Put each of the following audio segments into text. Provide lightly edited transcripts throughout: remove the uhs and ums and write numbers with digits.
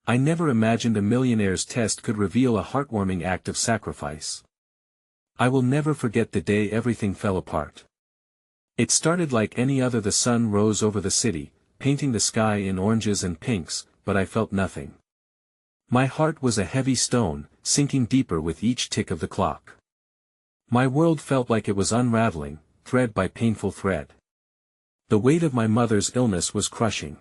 I never imagined a millionaire's test could reveal a heartwarming act of sacrifice. I will never forget the day everything fell apart. It started like any other. The sun rose over the city, painting the sky in oranges and pinks, but I felt nothing. My heart was a heavy stone, sinking deeper with each tick of the clock. My world felt like it was unraveling, thread by painful thread. The weight of my mother's illness was crushing.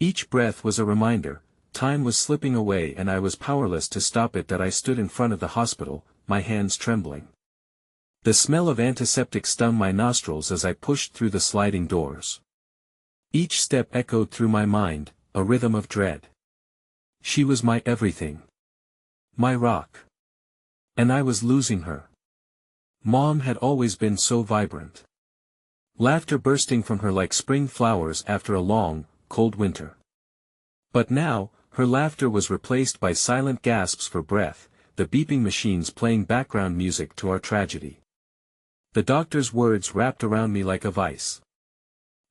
Each breath was a reminder, time was slipping away and I was powerless to stop it. That I stood in front of the hospital, my hands trembling. The smell of antiseptic stung my nostrils as I pushed through the sliding doors. Each step echoed through my mind, a rhythm of dread. She was my everything. My rock. And I was losing her. Mom had always been so vibrant. Laughter bursting from her like spring flowers after a long, cold winter. But now, her laughter was replaced by silent gasps for breath, the beeping machines playing background music to our tragedy. The doctor's words wrapped around me like a vice.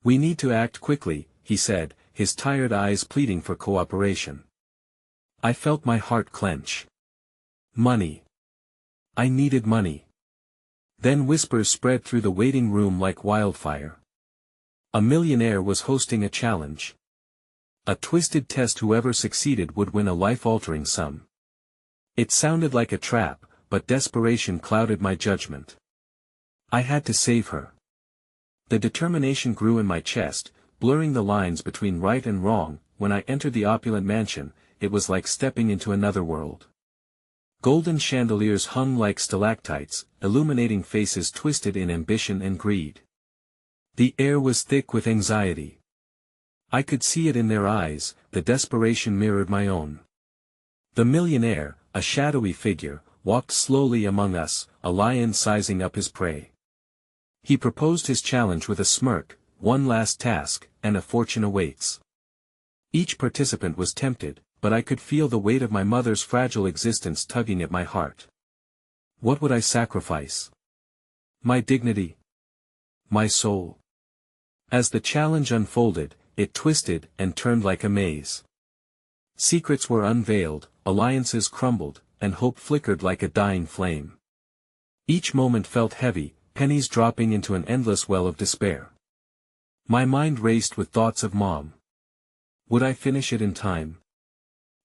"We need to act quickly," he said, his tired eyes pleading for cooperation. I felt my heart clench. Money. I needed money. Then whispers spread through the waiting room like wildfire. A millionaire was hosting a challenge. A twisted test. Whoever succeeded would win a life-altering sum. It sounded like a trap, but desperation clouded my judgment. I had to save her. The determination grew in my chest, blurring the lines between right and wrong. When I entered the opulent mansion, it was like stepping into another world. Golden chandeliers hung like stalactites, illuminating faces twisted in ambition and greed. The air was thick with anxiety. I could see it in their eyes, the desperation mirrored my own. The millionaire, a shadowy figure, walked slowly among us, a lion sizing up his prey. He proposed his challenge with a smirk, one last task, and a fortune awaits. Each participant was tempted, but I could feel the weight of my mother's fragile existence tugging at my heart. What would I sacrifice? My dignity? My soul? As the challenge unfolded, it twisted and turned like a maze. Secrets were unveiled, alliances crumbled, and hope flickered like a dying flame. Each moment felt heavy, pennies dropping into an endless well of despair. My mind raced with thoughts of Mom. Would I finish it in time?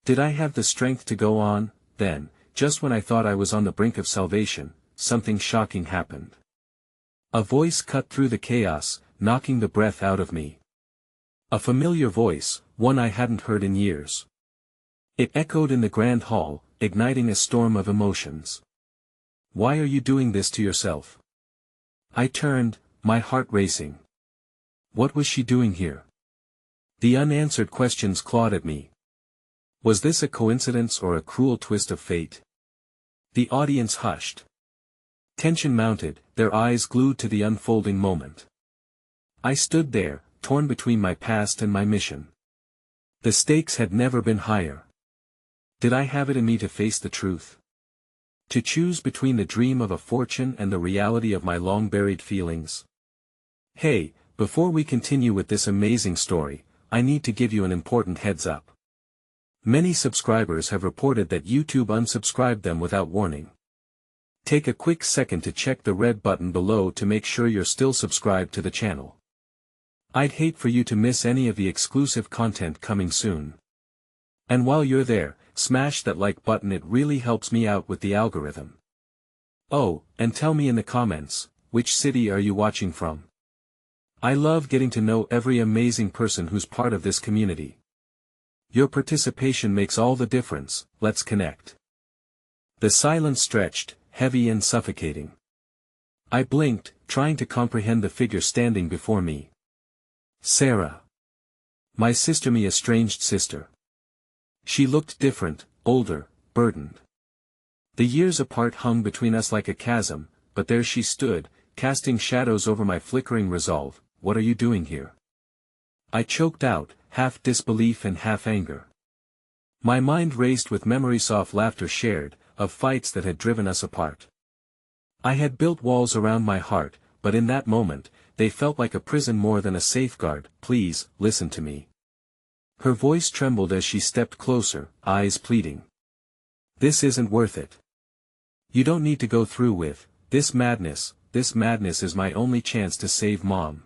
Did I have the strength to go on? Then, just when I thought I was on the brink of salvation, something shocking happened. A voice cut through the chaos, knocking the breath out of me. A familiar voice, one I hadn't heard in years. It echoed in the grand hall, igniting a storm of emotions. "Why are you doing this to yourself?" I turned, my heart racing. What was she doing here? The unanswered questions clawed at me. Was this a coincidence or a cruel twist of fate? The audience hushed. Tension mounted, their eyes glued to the unfolding moment. I stood there, torn between my past and my mission. The stakes had never been higher. Did I have it in me to face the truth? To choose between the dream of a fortune and the reality of my long-buried feelings? Hey, before we continue with this amazing story, I need to give you an important heads up. Many subscribers have reported that YouTube unsubscribed them without warning. Take a quick second to check the red button below to make sure you're still subscribed to the channel. I'd hate for you to miss any of the exclusive content coming soon. And while you're there, smash that like button, it really helps me out with the algorithm. Oh, and tell me in the comments, which city are you watching from? I love getting to know every amazing person who's part of this community. Your participation makes all the difference. Let's connect. The silence stretched, heavy and suffocating. I blinked, trying to comprehend the figure standing before me. Sarah. My sister, my estranged sister. She looked different, older, burdened. The years apart hung between us like a chasm, but there she stood, casting shadows over my flickering resolve. What are you doing here? I choked out, half disbelief and half anger. My mind raced with memories of laughter shared, of fights that had driven us apart. I had built walls around my heart, but in that moment, they felt like a prison more than a safeguard. Please, listen to me. Her voice trembled as she stepped closer, eyes pleading. This isn't worth it. You don't need to go through with this madness is my only chance to save Mom.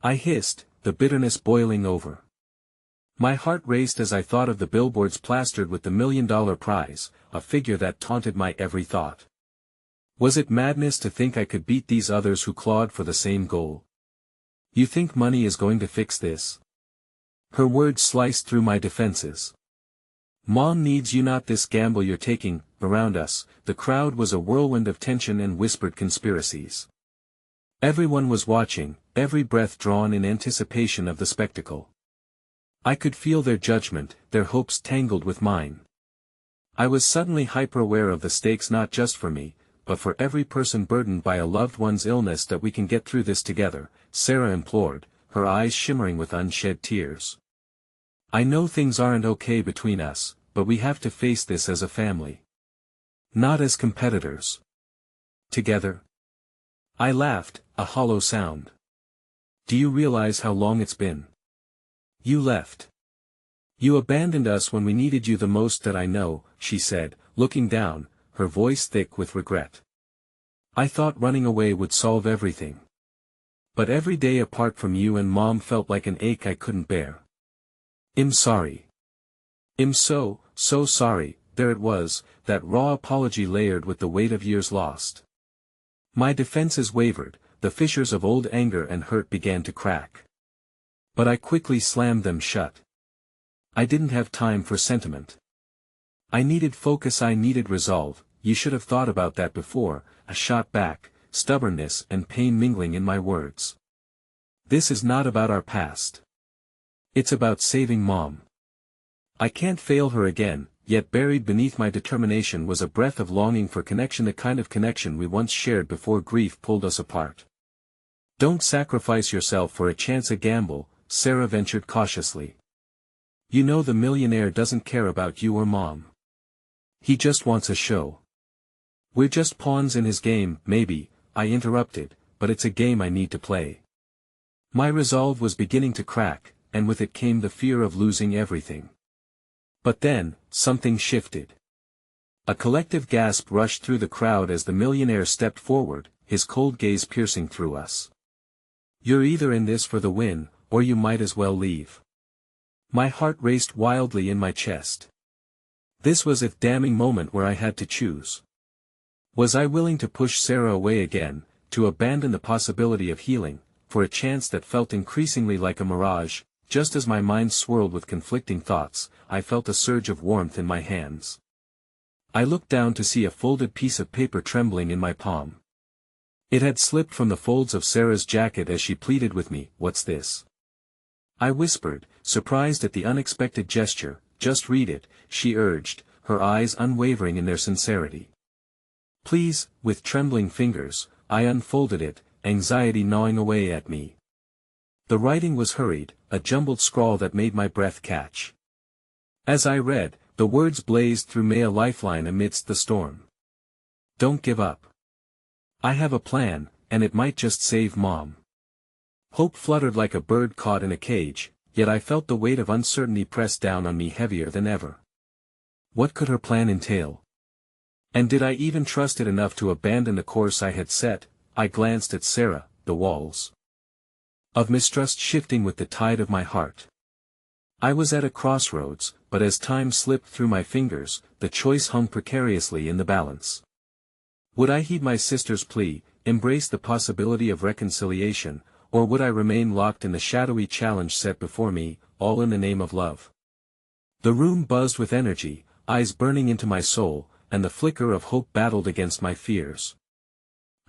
I hissed, the bitterness boiling over. My heart raced as I thought of the billboards plastered with the $1 million prize, a figure that taunted my every thought. Was it madness to think I could beat these others who clawed for the same goal? You think money is going to fix this? Her words sliced through my defenses. Mom needs you, not this gamble you're taking. Around us, the crowd was a whirlwind of tension and whispered conspiracies. Everyone was watching, every breath drawn in anticipation of the spectacle. I could feel their judgment, their hopes tangled with mine. I was suddenly hyper-aware of the stakes, not just for me, but for every person burdened by a loved one's illness. That we can get through this together, Sarah implored, her eyes shimmering with unshed tears. I know things aren't okay between us, but we have to face this as a family. Not as competitors. Together. I laughed, a hollow sound. Do you realize how long it's been? You left. You abandoned us when we needed you the most. That I know, she said, looking down, her voice thick with regret. I thought running away would solve everything. But every day apart from you and Mom felt like an ache I couldn't bear. I'm sorry. I'm so sorry. There it was, that raw apology layered with the weight of years lost. My defenses wavered, the fissures of old anger and hurt began to crack. But I quickly slammed them shut. I didn't have time for sentiment. I needed focus, I needed resolve. You should have thought about that before. I shot back, stubbornness and pain mingling in my words. This is not about our past. It's about saving Mom. I can't fail her again. Yet buried beneath my determination was a breath of longing for connection, the kind of connection we once shared before grief pulled us apart. Don't sacrifice yourself for a chance, a gamble, Sarah ventured cautiously. You know the millionaire doesn't care about you or Mom. He just wants a show. We're just pawns in his game. Maybe, I interrupted, but it's a game I need to play. My resolve was beginning to crack, and with it came the fear of losing everything. But then, something shifted. A collective gasp rushed through the crowd as the millionaire stepped forward, his cold gaze piercing through us. You're either in this for the win, or you might as well leave. My heart raced wildly in my chest. This was a damning moment where I had to choose. Was I willing to push Sarah away again, to abandon the possibility of healing, for a chance that felt increasingly like a mirage? Just as my mind swirled with conflicting thoughts, I felt a surge of warmth in my hands. I looked down to see a folded piece of paper trembling in my palm. It had slipped from the folds of Sarah's jacket as she pleaded with me. What's this? I whispered, surprised at the unexpected gesture. Just read it, she urged, her eyes unwavering in their sincerity. Please. With trembling fingers, I unfolded it, anxiety gnawing away at me. The writing was hurried, a jumbled scrawl that made my breath catch. As I read, the words blazed through me, a lifeline amidst the storm. Don't give up. I have a plan, and it might just save Mom. Hope fluttered like a bird caught in a cage, yet I felt the weight of uncertainty press down on me heavier than ever. What could her plan entail? And did I even trust it enough to abandon the course I had set? I glanced at Sarah, the walls of mistrust shifting with the tide of my heart. I was at a crossroads, but as time slipped through my fingers, the choice hung precariously in the balance. Would I heed my sister's plea, embrace the possibility of reconciliation, or would I remain locked in the shadowy challenge set before me, all in the name of love? The room buzzed with energy, eyes burning into my soul, and the flicker of hope battled against my fears.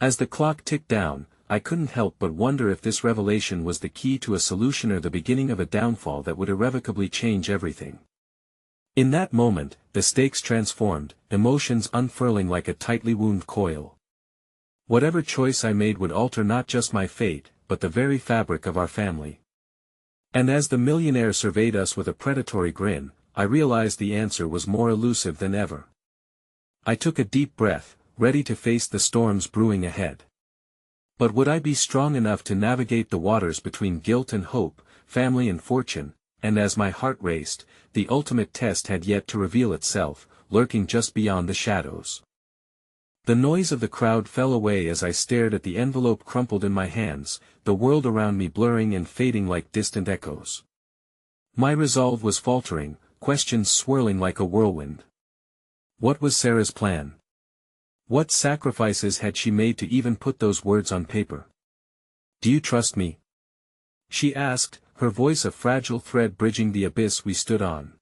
As the clock ticked down, I couldn't help but wonder if this revelation was the key to a solution or the beginning of a downfall that would irrevocably change everything. In that moment, the stakes transformed, emotions unfurling like a tightly wound coil. Whatever choice I made would alter not just my fate, but the very fabric of our family. And as the millionaire surveyed us with a predatory grin, I realized the answer was more elusive than ever. I took a deep breath, ready to face the storms brewing ahead. But would I be strong enough to navigate the waters between guilt and hope, family and fortune? And as my heart raced, the ultimate test had yet to reveal itself, lurking just beyond the shadows. The noise of the crowd fell away as I stared at the envelope crumpled in my hands, the world around me blurring and fading like distant echoes. My resolve was faltering, questions swirling like a whirlwind. What was Sarah's plan? What sacrifices had she made to even put those words on paper? "Do you trust me?" she asked, her voice a fragile thread bridging the abyss we stood on.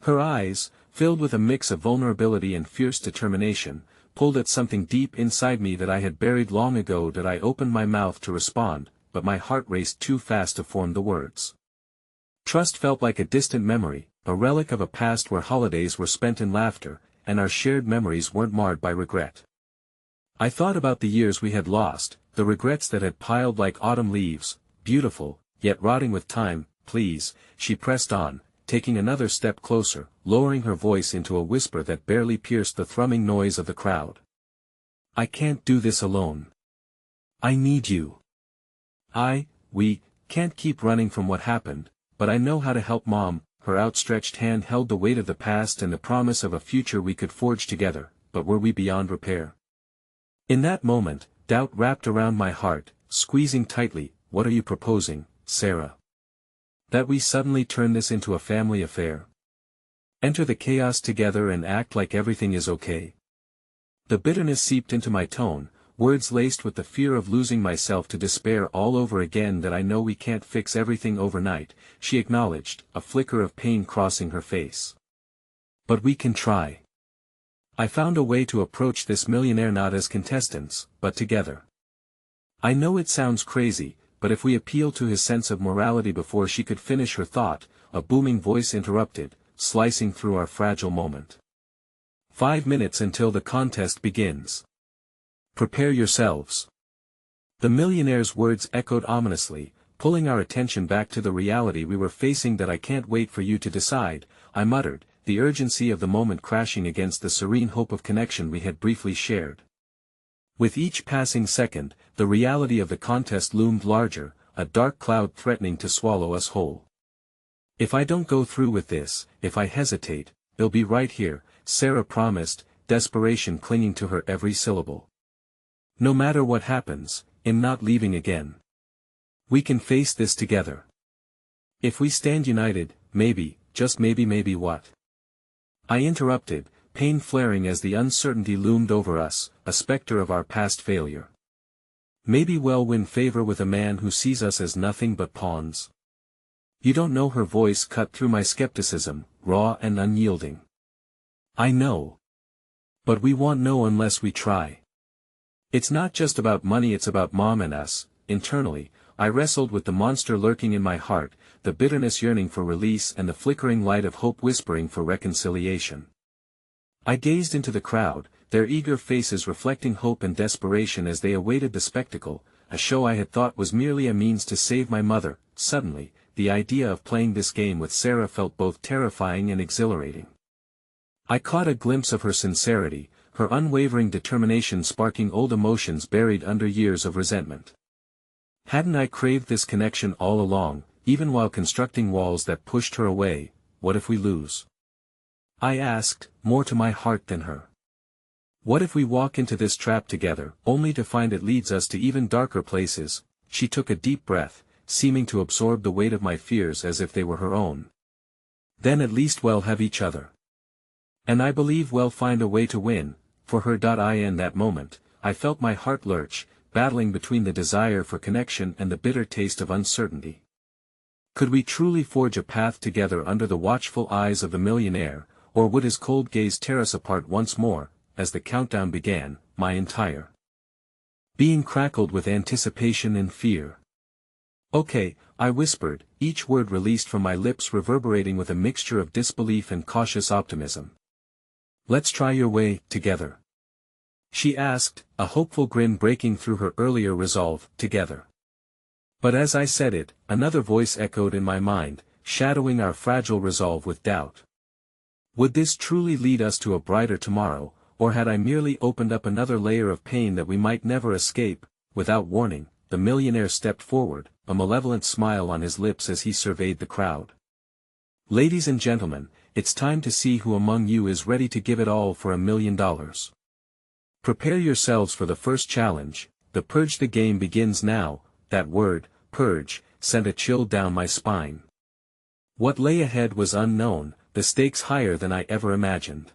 Her eyes, filled with a mix of vulnerability and fierce determination, pulled at something deep inside me that I had buried long ago. That I opened my mouth to respond, but my heart raced too fast to form the words. Trust felt like a distant memory, a relic of a past where holidays were spent in laughter, and our shared memories weren't marred by regret. I thought about the years we had lost, the regrets that had piled like autumn leaves, beautiful, yet rotting with time. "Please," she pressed on, taking another step closer, lowering her voice into a whisper that barely pierced the thrumming noise of the crowd. "I can't do this alone. I need you. We can't keep running from what happened, but I know how to help Mom." Her outstretched hand held the weight of the past and the promise of a future we could forge together, but were we beyond repair? In that moment, doubt wrapped around my heart, squeezing tightly. "What are you proposing, Sarah? That we suddenly turn this into a family affair? Enter the chaos together and act like everything is okay?" The bitterness seeped into my tone, words laced with the fear of losing myself to despair all over again. "That I know we can't fix everything overnight," she acknowledged, a flicker of pain crossing her face. "But we can try. I found a way to approach this millionaire not as contestants, but together. I know it sounds crazy, but if we appeal to his sense of morality." Before she could finish her thought, a booming voice interrupted, slicing through our fragile moment. "5 minutes until the contest begins. Prepare yourselves." The millionaire's words echoed ominously, pulling our attention back to the reality we were facing. "That I can't wait for you to decide," I muttered, the urgency of the moment crashing against the serene hope of connection we had briefly shared. With each passing second, the reality of the contest loomed larger, a dark cloud threatening to swallow us whole. "If I don't go through with this, if I hesitate, they'll be right here," Sarah promised, desperation clinging to her every syllable. "No matter what happens, I'm not leaving again. We can face this together. If we stand united, maybe, just maybe." "What?" I interrupted, pain flaring as the uncertainty loomed over us, a specter of our past failure. "Maybe we'll win favor with a man who sees us as nothing but pawns." "You don't know." Her voice cut through my skepticism, raw and unyielding. "I know. But we won't know unless we try. It's not just about money, it's about Mom and us." Internally, I wrestled with the monster lurking in my heart, the bitterness yearning for release and the flickering light of hope whispering for reconciliation. I gazed into the crowd, their eager faces reflecting hope and desperation as they awaited the spectacle, a show I had thought was merely a means to save my mother. Suddenly, the idea of playing this game with Sarah felt both terrifying and exhilarating. I caught a glimpse of her sincerity, her unwavering determination sparking old emotions buried under years of resentment. Hadn't I craved this connection all along, even while constructing walls that pushed her away? "What if we lose?" I asked, more to my heart than her. "What if we walk into this trap together, only to find it leads us to even darker places?" She took a deep breath, seeming to absorb the weight of my fears as if they were her own. "Then at least we'll have each other. And I believe we'll find a way to win." For her. In that moment, I felt my heart lurch, battling between the desire for connection and the bitter taste of uncertainty. Could we truly forge a path together under the watchful eyes of the millionaire, or would his cold gaze tear us apart once more? As the countdown began, my entire being crackled with anticipation and fear. "Okay," I whispered, each word released from my lips reverberating with a mixture of disbelief and cautious optimism. "Let's try your way, together?" she asked, a hopeful grin breaking through her earlier resolve. "Together." But as I said it, another voice echoed in my mind, shadowing our fragile resolve with doubt. Would this truly lead us to a brighter tomorrow, or had I merely opened up another layer of pain that we might never escape? Without warning, the millionaire stepped forward, a malevolent smile on his lips as he surveyed the crowd. Ladies and gentlemen, it's time to see who among you is ready to give it all for $1 million. Prepare yourselves for the first challenge. The purge. The game begins now. That word, purge, sent a chill down my spine. What lay ahead was unknown, the stakes higher than I ever imagined.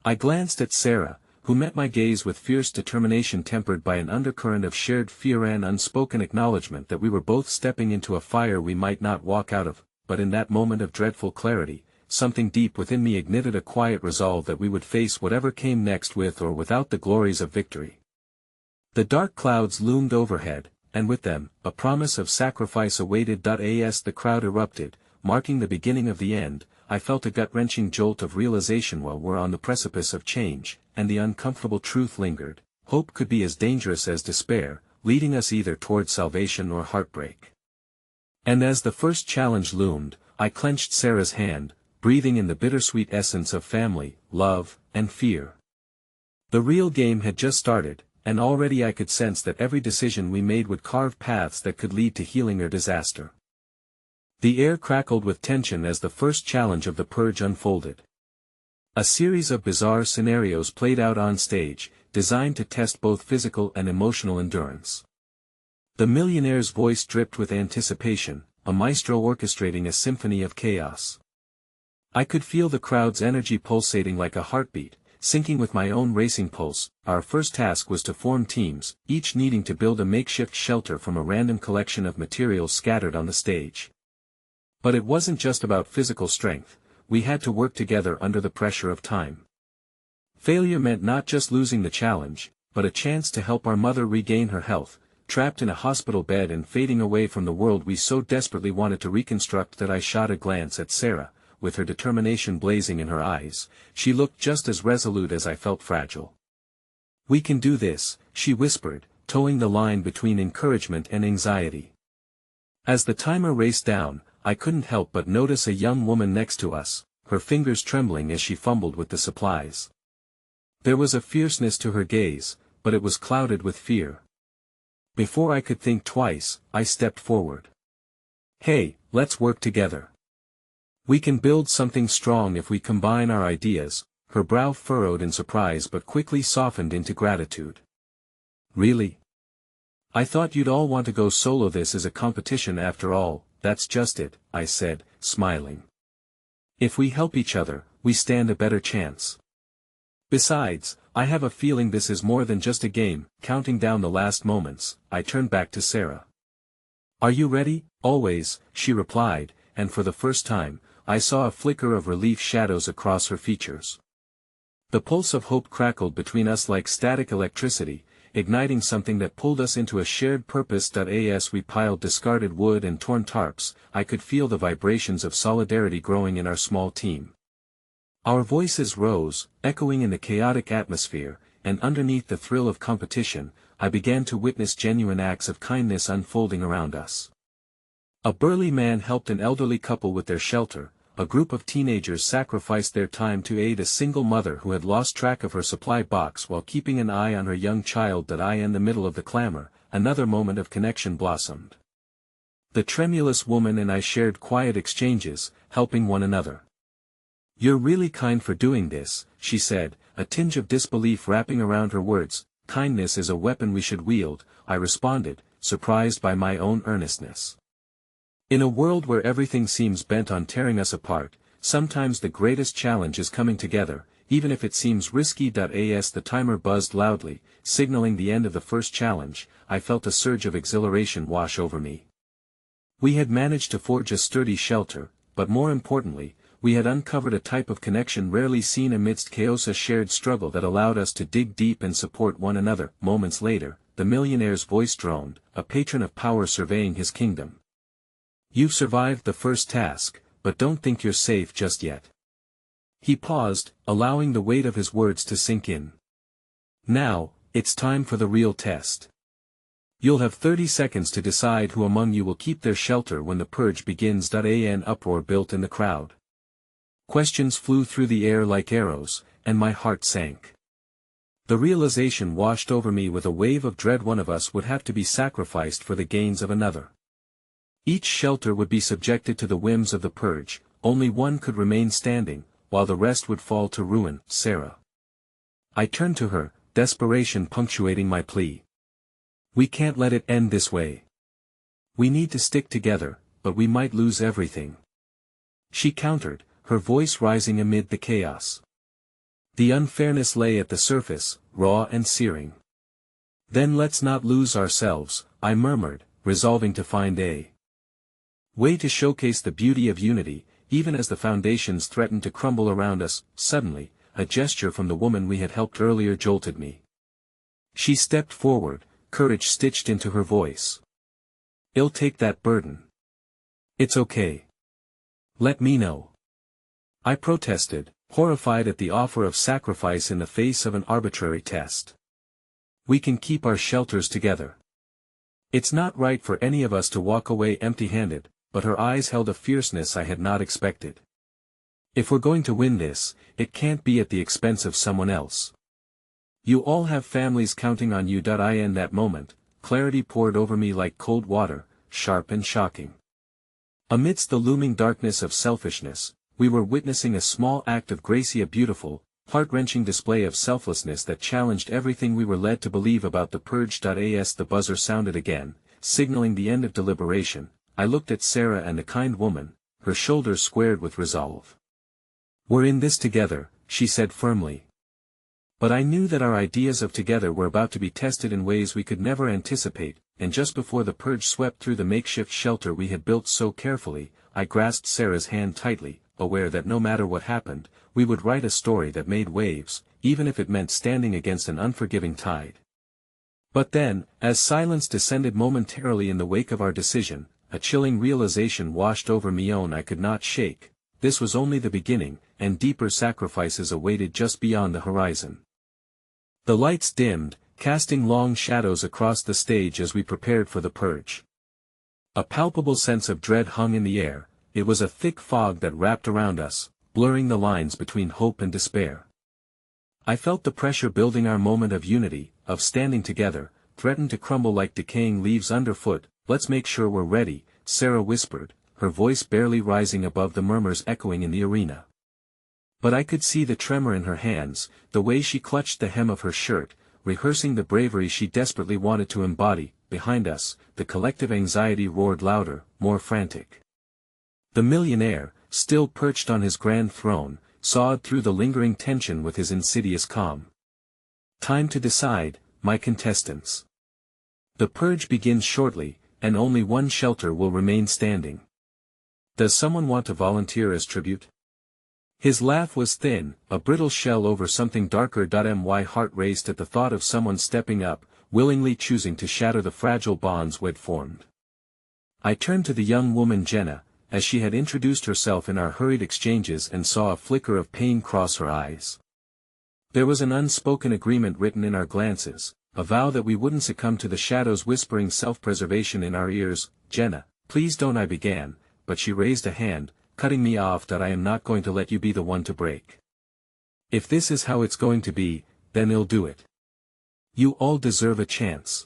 I glanced at Sarah, who met my gaze with fierce determination tempered by an undercurrent of shared fear and unspoken acknowledgement that we were both stepping into a fire we might not walk out of, but in that moment of dreadful clarity, something deep within me ignited a quiet resolve that we would face whatever came next with or without the glories of victory. The dark clouds loomed overhead, and with them, a promise of sacrifice awaited. As the crowd erupted, marking the beginning of the end, I felt a gut-wrenching jolt of realization. While we're on the precipice of change, and the uncomfortable truth lingered, hope could be as dangerous as despair, leading us either toward salvation or heartbreak. And as the first challenge loomed, I clenched Sarah's hand, breathing in the bittersweet essence of family, love, and fear. The real game had just started, and already I could sense that every decision we made would carve paths that could lead to healing or disaster. The air crackled with tension as the first challenge of the purge unfolded. A series of bizarre scenarios played out on stage, designed to test both physical and emotional endurance. The millionaire's voice dripped with anticipation, a maestro orchestrating a symphony of chaos. I could feel the crowd's energy pulsating like a heartbeat, syncing with my own racing pulse. Our first task was to form teams, each needing to build a makeshift shelter from a random collection of materials scattered on the stage. But it wasn't just about physical strength, we had to work together under the pressure of time. Failure meant not just losing the challenge, but a chance to help our mother regain her health, trapped in a hospital bed and fading away from the world we so desperately wanted to reconstruct. I shot a glance at Sarah, with her determination blazing in her eyes. She looked just as resolute as I felt fragile. "We can do this," she whispered, towing the line between encouragement and anxiety. As the timer raced down, I couldn't help but notice a young woman next to us, her fingers trembling as she fumbled with the supplies. There was a fierceness to her gaze, but it was clouded with fear. Before I could think twice, I stepped forward. "Hey, let's work together. We can build something strong if we combine our ideas." Her brow furrowed in surprise but quickly softened into gratitude. "Really? I thought you'd all want to go solo. This is a competition after all." "That's just it," I said, smiling. "If we help each other, we stand a better chance. Besides, I have a feeling this is more than just a game." Counting down the last moments, I turned back to Sarah. "Are you ready?" "Always," she replied, and for the first time, I saw a flicker of relief shadows across her features. The pulse of hope crackled between us like static electricity, igniting something that pulled us into a shared purpose. As we piled discarded wood and torn tarps, I could feel the vibrations of solidarity growing in our small team. Our voices rose, echoing in the chaotic atmosphere, and underneath the thrill of competition, I began to witness genuine acts of kindness unfolding around us. A burly man helped an elderly couple with their shelter, a group of teenagers sacrificed their time to aid a single mother who had lost track of her supply box while keeping an eye on her young child. In the middle of the clamor, another moment of connection blossomed. The tremulous woman and I shared quiet exchanges, helping one another. "You're really kind for doing this," she said, a tinge of disbelief wrapping around her words. "Kindness is a weapon we should wield," I responded, surprised by my own earnestness. In a world where everything seems bent on tearing us apart, sometimes the greatest challenge is coming together, even if it seems risky. As the timer buzzed loudly, signaling the end of the first challenge, I felt a surge of exhilaration wash over me. We had managed to forge a sturdy shelter, but more importantly, we had uncovered a type of connection rarely seen amidst chaos, a shared struggle that allowed us to dig deep and support one another. Moments later, the millionaire's voice droned, a patron of power surveying his kingdom. "You've survived the first task, but don't think you're safe just yet." He paused, allowing the weight of his words to sink in. "Now, it's time for the real test. You'll have 30 seconds to decide who among you will keep their shelter when the purge begins." An uproar built in the crowd. Questions flew through the air like arrows, and my heart sank. The realization washed over me with a wave of dread. One of us would have to be sacrificed for the gains of another. Each shelter would be subjected to the whims of the purge, only one could remain standing, while the rest would fall to ruin. Sarah. I turned to her, desperation punctuating my plea. We can't let it end this way. We need to stick together, but we might lose everything. She countered, her voice rising amid the chaos. The unfairness lay at the surface, raw and searing. Then let's not lose ourselves, I murmured, resolving to find a way to showcase the beauty of unity, even as the foundations threatened to crumble around us. Suddenly, a gesture from the woman we had helped earlier jolted me. She stepped forward, courage stitched into her voice. I'll take that burden. It's okay. Let me know. I protested, horrified at the offer of sacrifice in the face of an arbitrary test. We can keep our shelters together. It's not right for any of us to walk away empty-handed, but her eyes held a fierceness I had not expected. If we're going to win this, it can't be at the expense of someone else. You all have families counting on you. In that moment, clarity poured over me like cold water, sharp and shocking. Amidst the looming darkness of selfishness, we were witnessing a small act of grace, a beautiful, heart-wrenching display of selflessness that challenged everything we were led to believe about the purge. As the buzzer sounded again, signaling the end of deliberation, I looked at Sarah and the kind woman, her shoulders squared with resolve. We're in this together, she said firmly. But I knew that our ideas of together were about to be tested in ways we could never anticipate, and just before the purge swept through the makeshift shelter we had built so carefully, I grasped Sarah's hand tightly, aware that no matter what happened, we would write a story that made waves, even if it meant standing against an unforgiving tide. But then, as silence descended momentarily in the wake of our decision, a chilling realization washed over me I could not shake. This was only the beginning, and deeper sacrifices awaited just beyond the horizon. The lights dimmed, casting long shadows across the stage as we prepared for the purge. A palpable sense of dread hung in the air. It was a thick fog that wrapped around us, blurring the lines between hope and despair. I felt the pressure building. Our moment of unity, of standing together, threatened to crumble like decaying leaves underfoot. Let's make sure we're ready, Sarah whispered, her voice barely rising above the murmurs echoing in the arena. But I could see the tremor in her hands, the way she clutched the hem of her shirt, rehearsing the bravery she desperately wanted to embody. Behind us, the collective anxiety roared louder, more frantic. The millionaire, still perched on his grand throne, sawed through the lingering tension with his insidious calm. Time to decide, my contestants. The purge begins shortly, and only one shelter will remain standing. Does someone want to volunteer as tribute? His laugh was thin, a brittle shell over something darker. My heart raced at the thought of someone stepping up, willingly choosing to shatter the fragile bonds we'd formed. I turned to the young woman Jenna, as she had introduced herself in our hurried exchanges, and saw a flicker of pain cross her eyes. There was an unspoken agreement written in our glances, a vow that we wouldn't succumb to the shadows whispering self-preservation in our ears. Jenna, please don't, I began, but she raised a hand, cutting me off. I am not going to let you be the one to break. If this is how it's going to be, then I'll do it. You all deserve a chance.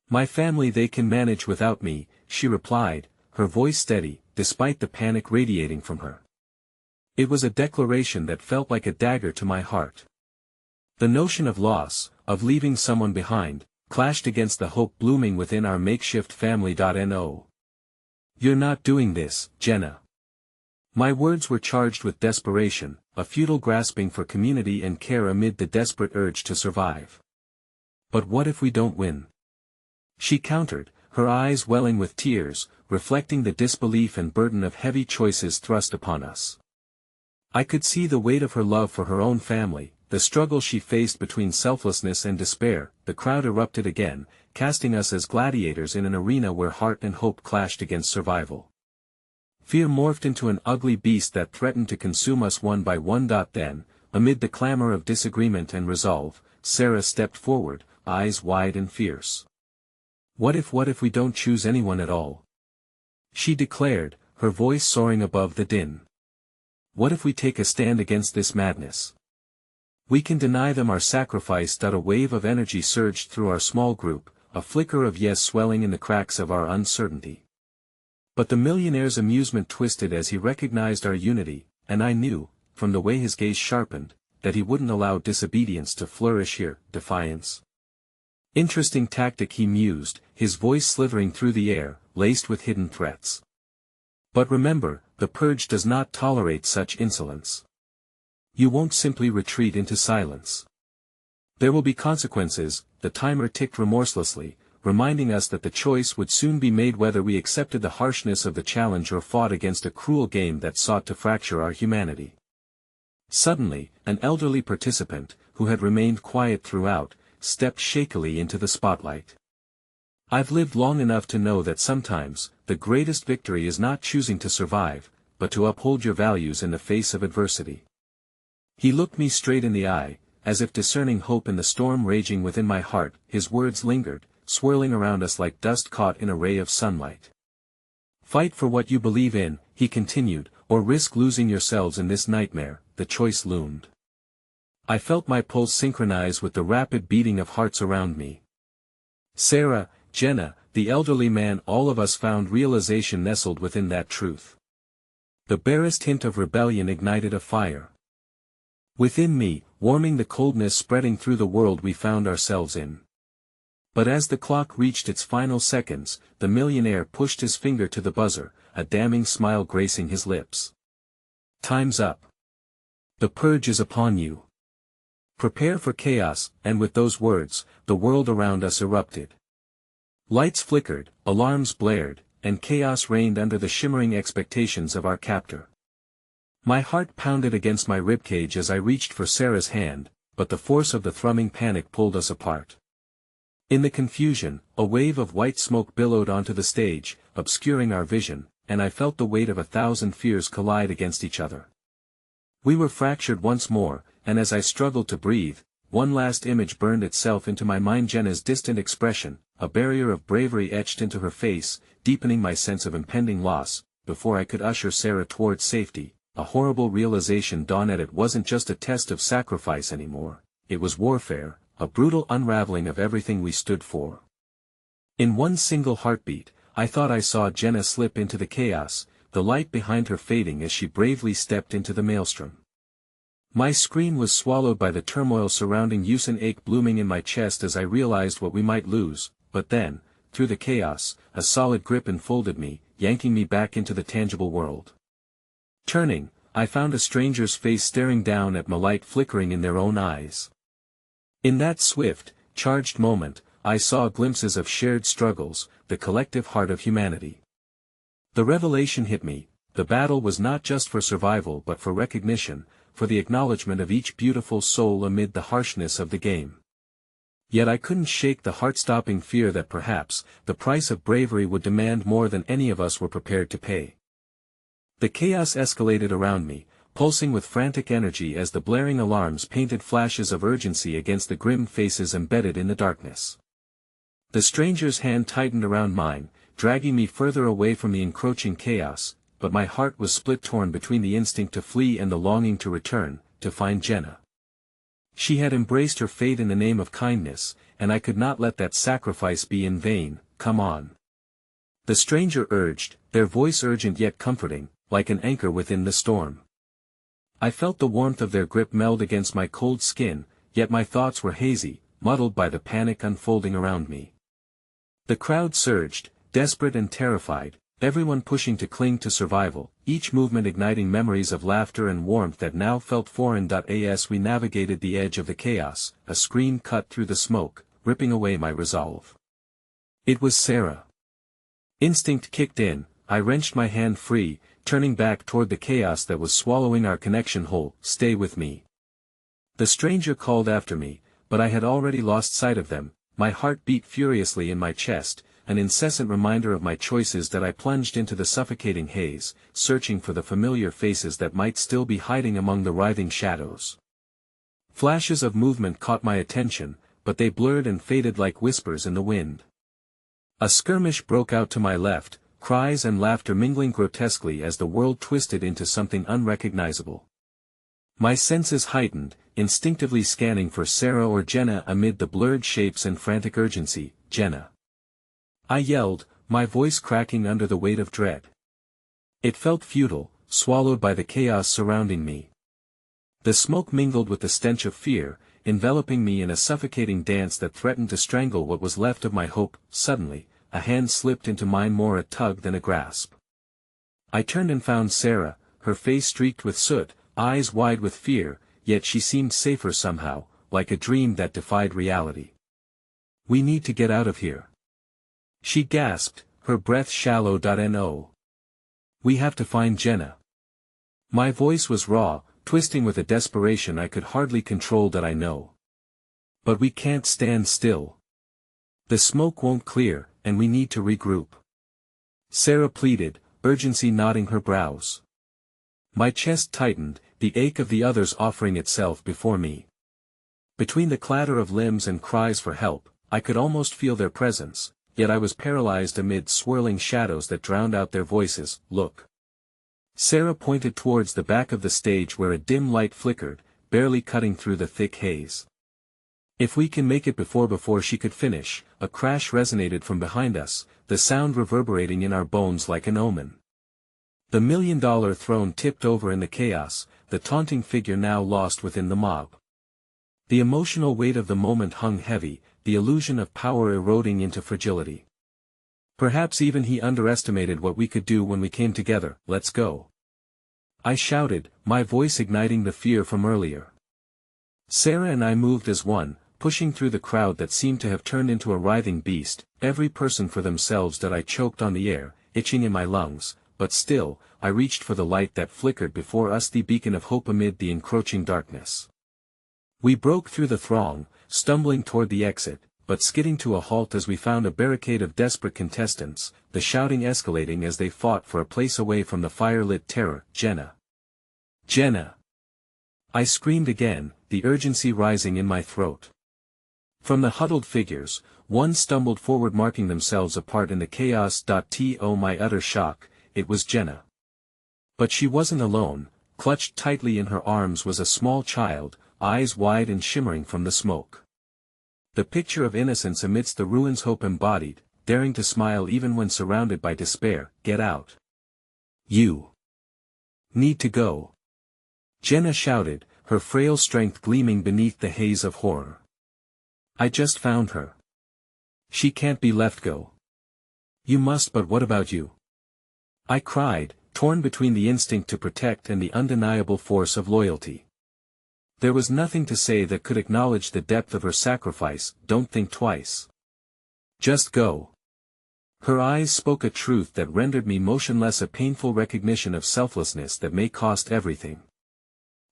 My family, they can manage without me, she replied, her voice steady, despite the panic radiating from her. It was a declaration that felt like a dagger to my heart. The notion of loss, of leaving someone behind, clashed against the hope blooming within our makeshift family. No. You're not doing this, Jenna. My words were charged with desperation, a futile grasping for community and care amid the desperate urge to survive. But what if we don't win? She countered, her eyes welling with tears, reflecting the disbelief and burden of heavy choices thrust upon us. I could see the weight of her love for her own family, the struggle she faced between selflessness and despair. The crowd erupted again, casting us as gladiators in an arena where heart and hope clashed against survival. Fear morphed into an ugly beast that threatened to consume us one by one. Then, amid the clamor of disagreement and resolve, Sarah stepped forward, eyes wide and fierce. What if we don't choose anyone at all? She declared, her voice soaring above the din. What if we take a stand against this madness? We can deny them our sacrifice. A wave of energy surged through our small group, a flicker of yes swelling in the cracks of our uncertainty. But the millionaire's amusement twisted as he recognized our unity, and I knew, from the way his gaze sharpened, that he wouldn't allow disobedience to flourish here, defiance. Interesting tactic, he mused, his voice slithering through the air, laced with hidden threats. But remember, the purge does not tolerate such insolence. You won't simply retreat into silence. There will be consequences. The timer ticked remorselessly, reminding us that the choice would soon be made whether we accepted the harshness of the challenge or fought against a cruel game that sought to fracture our humanity. Suddenly, an elderly participant, who had remained quiet throughout, stepped shakily into the spotlight. I've lived long enough to know that sometimes, the greatest victory is not choosing to survive, but to uphold your values in the face of adversity. He looked me straight in the eye, as if discerning hope in the storm raging within my heart. His words lingered, swirling around us like dust caught in a ray of sunlight. Fight for what you believe in, he continued, or risk losing yourselves in this nightmare. The choice loomed. I felt my pulse synchronize with the rapid beating of hearts around me. Sarah, Jenna, the elderly man, all of us found realization nestled within that truth. The barest hint of rebellion ignited a fire within me, warming the coldness spreading through the world we found ourselves in. But as the clock reached its final seconds, the millionaire pushed his finger to the buzzer, a damning smile gracing his lips. Time's up. The purge is upon you. Prepare for chaos, and with those words, the world around us erupted. Lights flickered, alarms blared, and chaos reigned under the shimmering expectations of our captor. My heart pounded against my ribcage as I reached for Sarah's hand, but the force of the thrumming panic pulled us apart. In the confusion, a wave of white smoke billowed onto the stage, obscuring our vision, and I felt the weight of 1,000 fears collide against each other. We were fractured once more, and as I struggled to breathe, one last image burned itself into my mind: Jenna's distant expression, a barrier of bravery etched into her face, deepening my sense of impending loss. Before I could usher Sarah towards safety, a horrible realization dawned. It wasn't just a test of sacrifice anymore, it was warfare, a brutal unraveling of everything we stood for. In one single heartbeat, I thought I saw Jenna slip into the chaos, the light behind her fading as she bravely stepped into the maelstrom. My scream was swallowed by the turmoil surrounding us, an ache blooming in my chest as I realized what we might lose. But then, through the chaos, a solid grip enfolded me, yanking me back into the tangible world. Turning, I found a stranger's face staring down at me, light flickering in their own eyes. In that swift, charged moment, I saw glimpses of shared struggles, the collective heart of humanity. The revelation hit me: the battle was not just for survival but for recognition, for the acknowledgement of each beautiful soul amid the harshness of the game. Yet I couldn't shake the heart-stopping fear that perhaps, the price of bravery would demand more than any of us were prepared to pay. The chaos escalated around me, pulsing with frantic energy as the blaring alarms painted flashes of urgency against the grim faces embedded in the darkness. The stranger's hand tightened around mine, dragging me further away from the encroaching chaos, but my heart was split, torn between the instinct to flee and the longing to return, to find Jenna. She had embraced her fate in the name of kindness, and I could not let that sacrifice be in vain. Come on. The stranger urged, their voice urgent yet comforting, like an anchor within the storm. I felt the warmth of their grip meld against my cold skin, yet my thoughts were hazy, muddled by the panic unfolding around me. The crowd surged, desperate and terrified, everyone pushing to cling to survival, each movement igniting memories of laughter and warmth that now felt foreign. As we navigated the edge of the chaos, a scream cut through the smoke, ripping away my resolve. It was Sarah. Instinct kicked in, I wrenched my hand free, turning back toward the chaos that was swallowing our connection whole. Stay with me. The stranger called after me, but I had already lost sight of them. My heart beat furiously in my chest, an incessant reminder of my choices. That I plunged into the suffocating haze, searching for the familiar faces that might still be hiding among the writhing shadows. Flashes of movement caught my attention, but they blurred and faded like whispers in the wind. A skirmish broke out to my left, cries and laughter mingling grotesquely as the world twisted into something unrecognizable. My senses heightened, instinctively scanning for Sarah or Jenna amid the blurred shapes and frantic urgency. Jenna! I yelled, my voice cracking under the weight of dread. It felt futile, swallowed by the chaos surrounding me. The smoke mingled with the stench of fear, enveloping me in a suffocating dance that threatened to strangle what was left of my hope. Suddenly, a hand slipped into mine, more a tug than a grasp. I turned and found Sarah, her face streaked with soot, eyes wide with fear, yet she seemed safer somehow, like a dream that defied reality. "We need to get out of here," she gasped, her breath shallow. No. "We have to find Jenna." My voice was raw, twisting with a desperation I could hardly control. "I know. But we can't stand still. The smoke won't clear, and we need to regroup," Sarah pleaded, urgency knotting her brows. My chest tightened, the ache of the others offering itself before me. Between the clatter of limbs and cries for help, I could almost feel their presence, yet I was paralyzed amid swirling shadows that drowned out their voices. "Look." Sarah pointed towards the back of the stage where a dim light flickered, barely cutting through the thick haze. "If we can make it before she could finish," a crash resonated from behind us, the sound reverberating in our bones like an omen. The $1 million throne tipped over in the chaos, the taunting figure now lost within the mob. The emotional weight of the moment hung heavy, the illusion of power eroding into fragility. Perhaps even he underestimated what we could do when we came together. "Let's go," I shouted, my voice igniting the fear from earlier. Sarah and I moved as one, pushing through the crowd that seemed to have turned into a writhing beast, every person for themselves. I choked on the air, itching in my lungs, but still, I reached for the light that flickered before us, the beacon of hope amid the encroaching darkness. We broke through the throng, stumbling toward the exit, but skidding to a halt as we found a barricade of desperate contestants, the shouting escalating as they fought for a place away from the fire-lit terror. "Jenna! Jenna!" I screamed again, the urgency rising in my throat. From the huddled figures, one stumbled forward, marking themselves apart in the chaos. To my utter shock, it was Jenna. But she wasn't alone. Clutched tightly in her arms was a small child, eyes wide and shimmering from the smoke. The picture of innocence amidst the ruins, hope embodied, daring to smile even when surrounded by despair. "Get out. You need to go," Jenna shouted, her frail strength gleaming beneath the haze of horror. "I just found her. She can't be left go." "You must, but what about you?" I cried, torn between the instinct to protect and the undeniable force of loyalty. There was nothing to say that could acknowledge the depth of her sacrifice. "Don't think twice. Just go." Her eyes spoke a truth that rendered me motionless, a painful recognition of selflessness that may cost everything.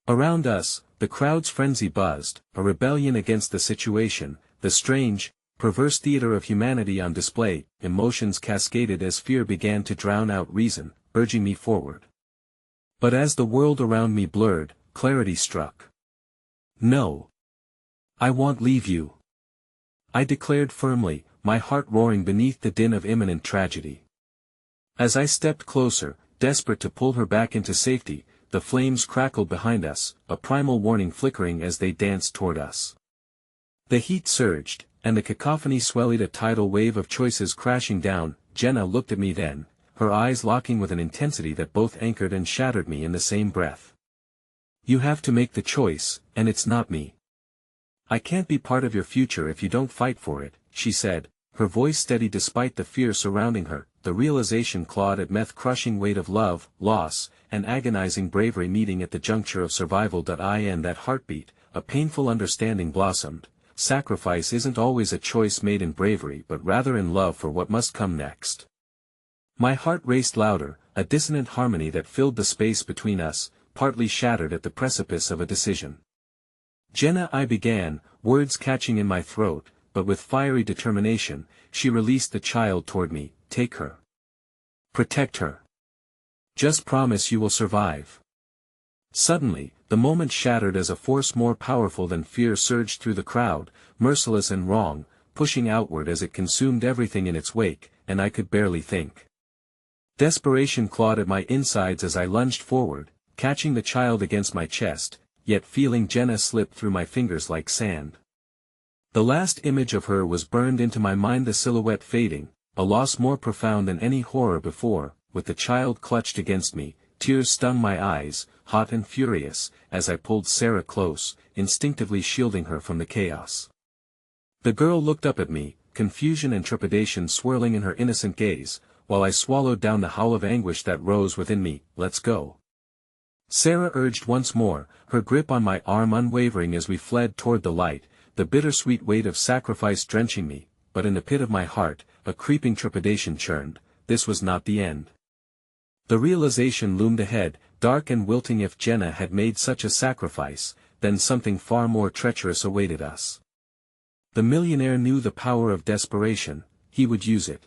Around us, the crowd's frenzy buzzed, a rebellion against the situation, the strange, perverse theater of humanity on display. Emotions cascaded as fear began to drown out reason, urging me forward. But as the world around me blurred, clarity struck. "No. I won't leave you," I declared firmly, my heart roaring beneath the din of imminent tragedy. As I stepped closer, desperate to pull her back into safety, the flames crackled behind us, a primal warning flickering as they danced toward us. The heat surged, and the cacophony swelled, a tidal wave of choices crashing down. Jenna looked at me then, her eyes locking with an intensity that both anchored and shattered me in the same breath. "You have to make the choice, and it's not me. I can't be part of your future if you don't fight for it," she said, her voice steady despite the fear surrounding her, the realization clawed at meth-crushing weight of love, loss, and agonizing bravery meeting at the juncture of survival. In that heartbeat, a painful understanding blossomed. Sacrifice isn't always a choice made in bravery, but rather in love for what must come next. My heart raced louder, a dissonant harmony that filled the space between us, partly shattered at the precipice of a decision. "Jenna," I began, words catching in my throat, but with fiery determination, she released the child toward me. "Take her. Protect her. Just promise you will survive." Suddenly, the moment shattered as a force more powerful than fear surged through the crowd, merciless and wrong, pushing outward as it consumed everything in its wake, and I could barely think. Desperation clawed at my insides as I lunged forward, catching the child against my chest, yet feeling Jenna slip through my fingers like sand. The last image of her was burned into my mind, the silhouette fading, a loss more profound than any horror before. With the child clutched against me, tears stung my eyes, hot and furious, as I pulled Sarah close, instinctively shielding her from the chaos. The girl looked up at me, confusion and trepidation swirling in her innocent gaze, while I swallowed down the howl of anguish that rose within me. Let's go. Sarah urged once more, her grip on my arm unwavering as we fled toward the light, the bittersweet weight of sacrifice drenching me, but in the pit of my heart, a creeping trepidation churned. This was not the end. The realization loomed ahead, dark and wilting. If Jenna had made such a sacrifice, then something far more treacherous awaited us. The millionaire knew the power of desperation, he would use it.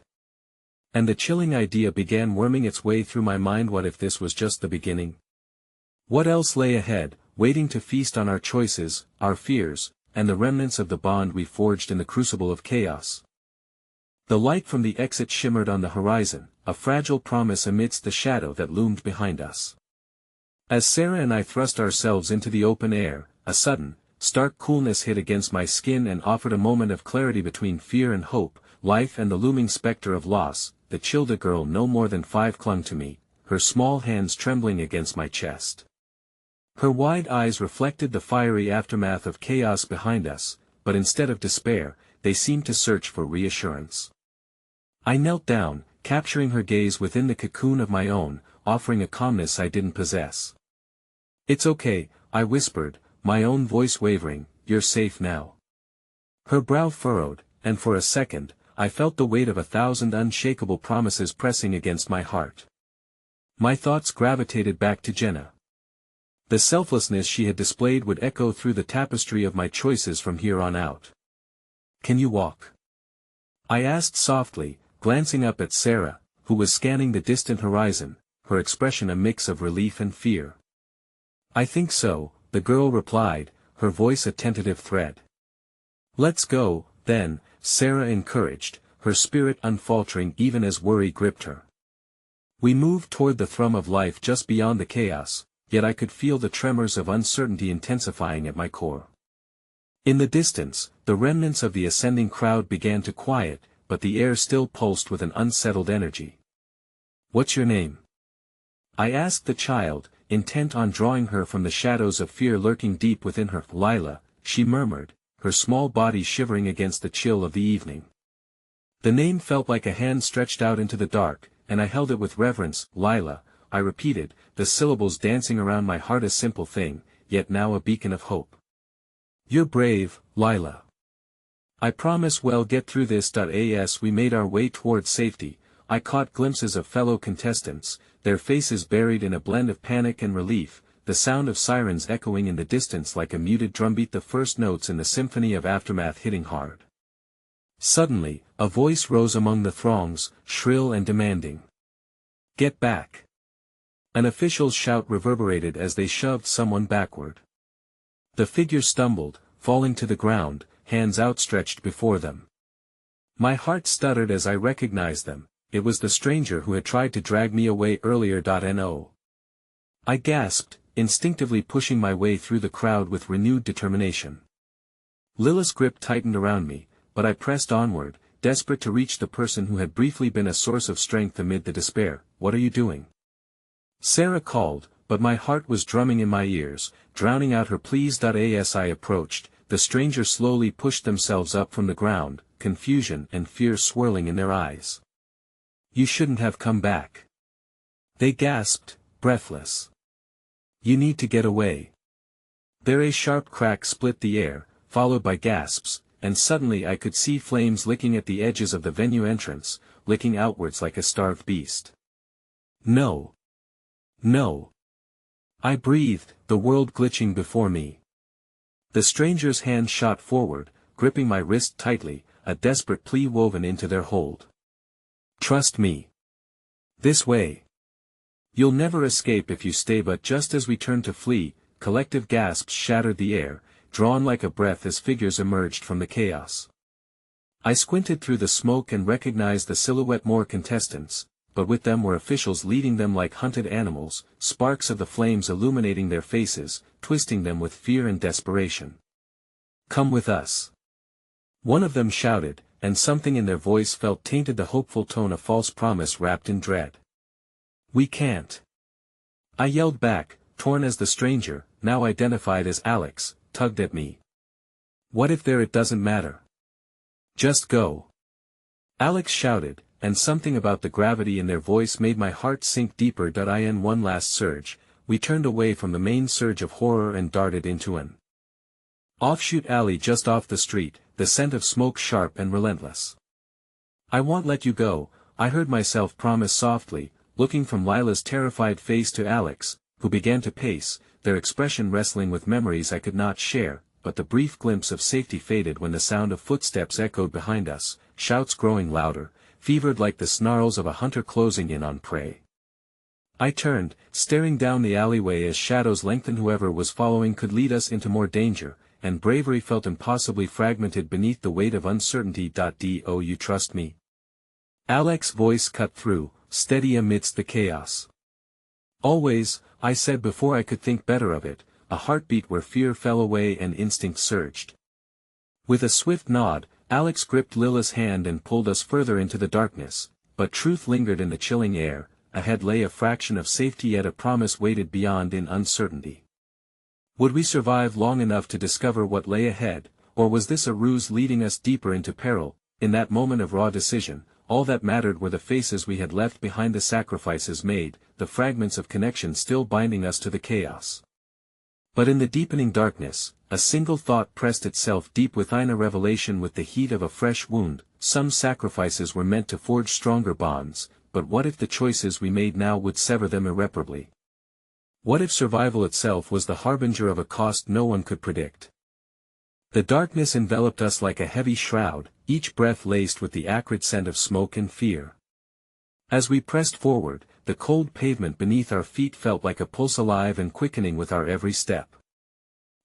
And the chilling idea began worming its way through my mind. What if this was just the beginning? What else lay ahead, waiting to feast on our choices, our fears, and the remnants of the bond we forged in the crucible of chaos? The light from the exit shimmered on the horizon, a fragile promise amidst the shadow that loomed behind us. As Sarah and I thrust ourselves into the open air, a sudden, stark coolness hit against my skin and offered a moment of clarity between fear and hope, life and the looming specter of loss. The chilled girl no more than 5 clung to me, her small hands trembling against my chest. Her wide eyes reflected the fiery aftermath of chaos behind us, but instead of despair, they seemed to search for reassurance. I knelt down, capturing her gaze within the cocoon of my own, offering a calmness I didn't possess. "It's okay," I whispered, my own voice wavering, "you're safe now." Her brow furrowed, and for a second, I felt the weight of 1,000 unshakable promises pressing against my heart. My thoughts gravitated back to Jenna. The selflessness she had displayed would echo through the tapestry of my choices from here on out. "Can you walk?" I asked softly, glancing up at Sarah, who was scanning the distant horizon, her expression a mix of relief and fear. "I think so," the girl replied, her voice a tentative thread. "Let's go, then," Sarah encouraged, her spirit unfaltering even as worry gripped her. We moved toward the thrum of life just beyond the chaos, yet I could feel the tremors of uncertainty intensifying at my core. In the distance, the remnants of the ascending crowd began to quiet, but the air still pulsed with an unsettled energy. "What's your name?" I asked the child, intent on drawing her from the shadows of fear lurking deep within her. "Lila," she murmured, her small body shivering against the chill of the evening. The name felt like a hand stretched out into the dark, and I held it with reverence. "Lila," I repeated, the syllables dancing around my heart. A simple thing, yet now a beacon of hope. "You're brave, Lila." "I promise we'll get through this." As we made our way towards safety, I caught glimpses of fellow contestants, their faces buried in a blend of panic and relief, the sound of sirens echoing in the distance like a muted drumbeat, the first notes in the symphony of aftermath hitting hard. Suddenly, a voice rose among the throngs, shrill and demanding. "Get back!" An official's shout reverberated as they shoved someone backward. The figure stumbled, falling to the ground, hands outstretched before them. My heart stuttered as I recognized them. It was the stranger who had tried to drag me away earlier. No. I gasped, instinctively pushing my way through the crowd with renewed determination. Lila's grip tightened around me, but I pressed onward, desperate to reach the person who had briefly been a source of strength amid the despair. "What are you doing?" Sarah called, but my heart was drumming in my ears, drowning out her pleas. As I approached, the stranger slowly pushed themselves up from the ground, confusion and fear swirling in their eyes. "You shouldn't have come back," they gasped, breathless. "You need to get away." There a sharp crack split the air, followed by gasps, and suddenly I could see flames licking at the edges of the venue entrance, licking outwards like a starved beast. "No. No." I breathed, the world glitching before me. The stranger's hand shot forward, gripping my wrist tightly, a desperate plea woven into their hold. "Trust me. This way. You'll never escape if you stay." But just as we turned to flee, collective gasps shattered the air, drawn like a breath as figures emerged from the chaos. I squinted through the smoke and recognized the silhouette. More contestants, but with them were officials leading them like hunted animals, sparks of the flames illuminating their faces, twisting them with fear and desperation. "Come with us," one of them shouted, and something in their voice felt tainted the hopeful tone of false promise wrapped in dread. "We can't," I yelled back, torn as the stranger, now identified as Alex, tugged at me. "What if it doesn't matter? Just go," Alex shouted, and something about the gravity in their voice made my heart sink deeper. In one last surge, we turned away from the main surge of horror and darted into an offshoot alley just off the street, the scent of smoke sharp and relentless. "I won't let you go," I heard myself promise softly, looking from Lila's terrified face to Alex, who began to pace, their expression wrestling with memories I could not share, but the brief glimpse of safety faded when the sound of footsteps echoed behind us, shouts growing louder, fevered like the snarls of a hunter closing in on prey. I turned, staring down the alleyway as shadows lengthened. Whoever was following could lead us into more danger, and bravery felt impossibly fragmented beneath the weight of uncertainty. "Do you trust me?" Alex's voice cut through, steady amidst the chaos. "Always," I said before I could think better of it, a heartbeat where fear fell away and instinct surged. With a swift nod, Alex gripped Lila's hand and pulled us further into the darkness, but truth lingered in the chilling air. Ahead lay a fraction of safety, yet a promise waited beyond in uncertainty. Would we survive long enough to discover what lay ahead, or was this a ruse leading us deeper into peril? In that moment of raw decision, all that mattered were the faces we had left behind, the sacrifices made, the fragments of connection still binding us to the chaos. But in the deepening darkness, a single thought pressed itself deep within, a revelation with the heat of a fresh wound. Some sacrifices were meant to forge stronger bonds, but what if the choices we made now would sever them irreparably? What if survival itself was the harbinger of a cost no one could predict? The darkness enveloped us like a heavy shroud, each breath laced with the acrid scent of smoke and fear. As we pressed forward, the cold pavement beneath our feet felt like a pulse, alive and quickening with our every step.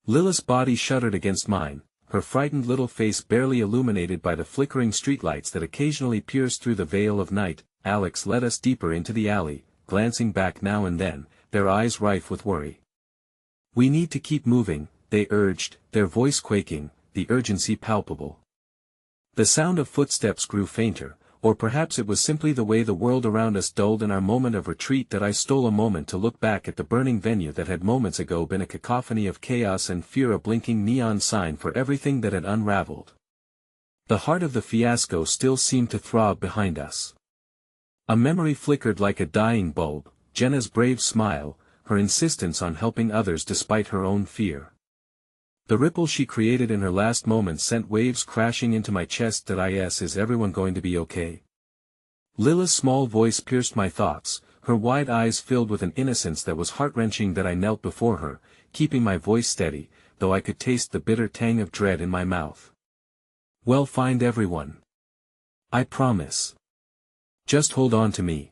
Lila's body shuddered against mine, her frightened little face barely illuminated by the flickering streetlights that occasionally pierced through the veil of night. Alex led us deeper into the alley, glancing back now and then, their eyes rife with worry. "We need to keep moving," they urged, their voice quaking, the urgency palpable. The sound of footsteps grew fainter, or perhaps it was simply the way the world around us dulled in our moment of retreat that I stole a moment to look back at the burning venue that had moments ago been a cacophony of chaos and fear, a blinking neon sign for everything that had unraveled. The heart of the fiasco still seemed to throb behind us. A memory flickered like a dying bulb, Jenna's brave smile, her insistence on helping others despite her own fear. The ripple she created in her last moments sent waves crashing into my chest. Is everyone going to be okay? Lila's small voice pierced my thoughts, her wide eyes filled with an innocence that was heart-wrenching. I knelt before her, keeping my voice steady, though I could taste the bitter tang of dread in my mouth. "We'll find everyone. I promise. Just hold on to me."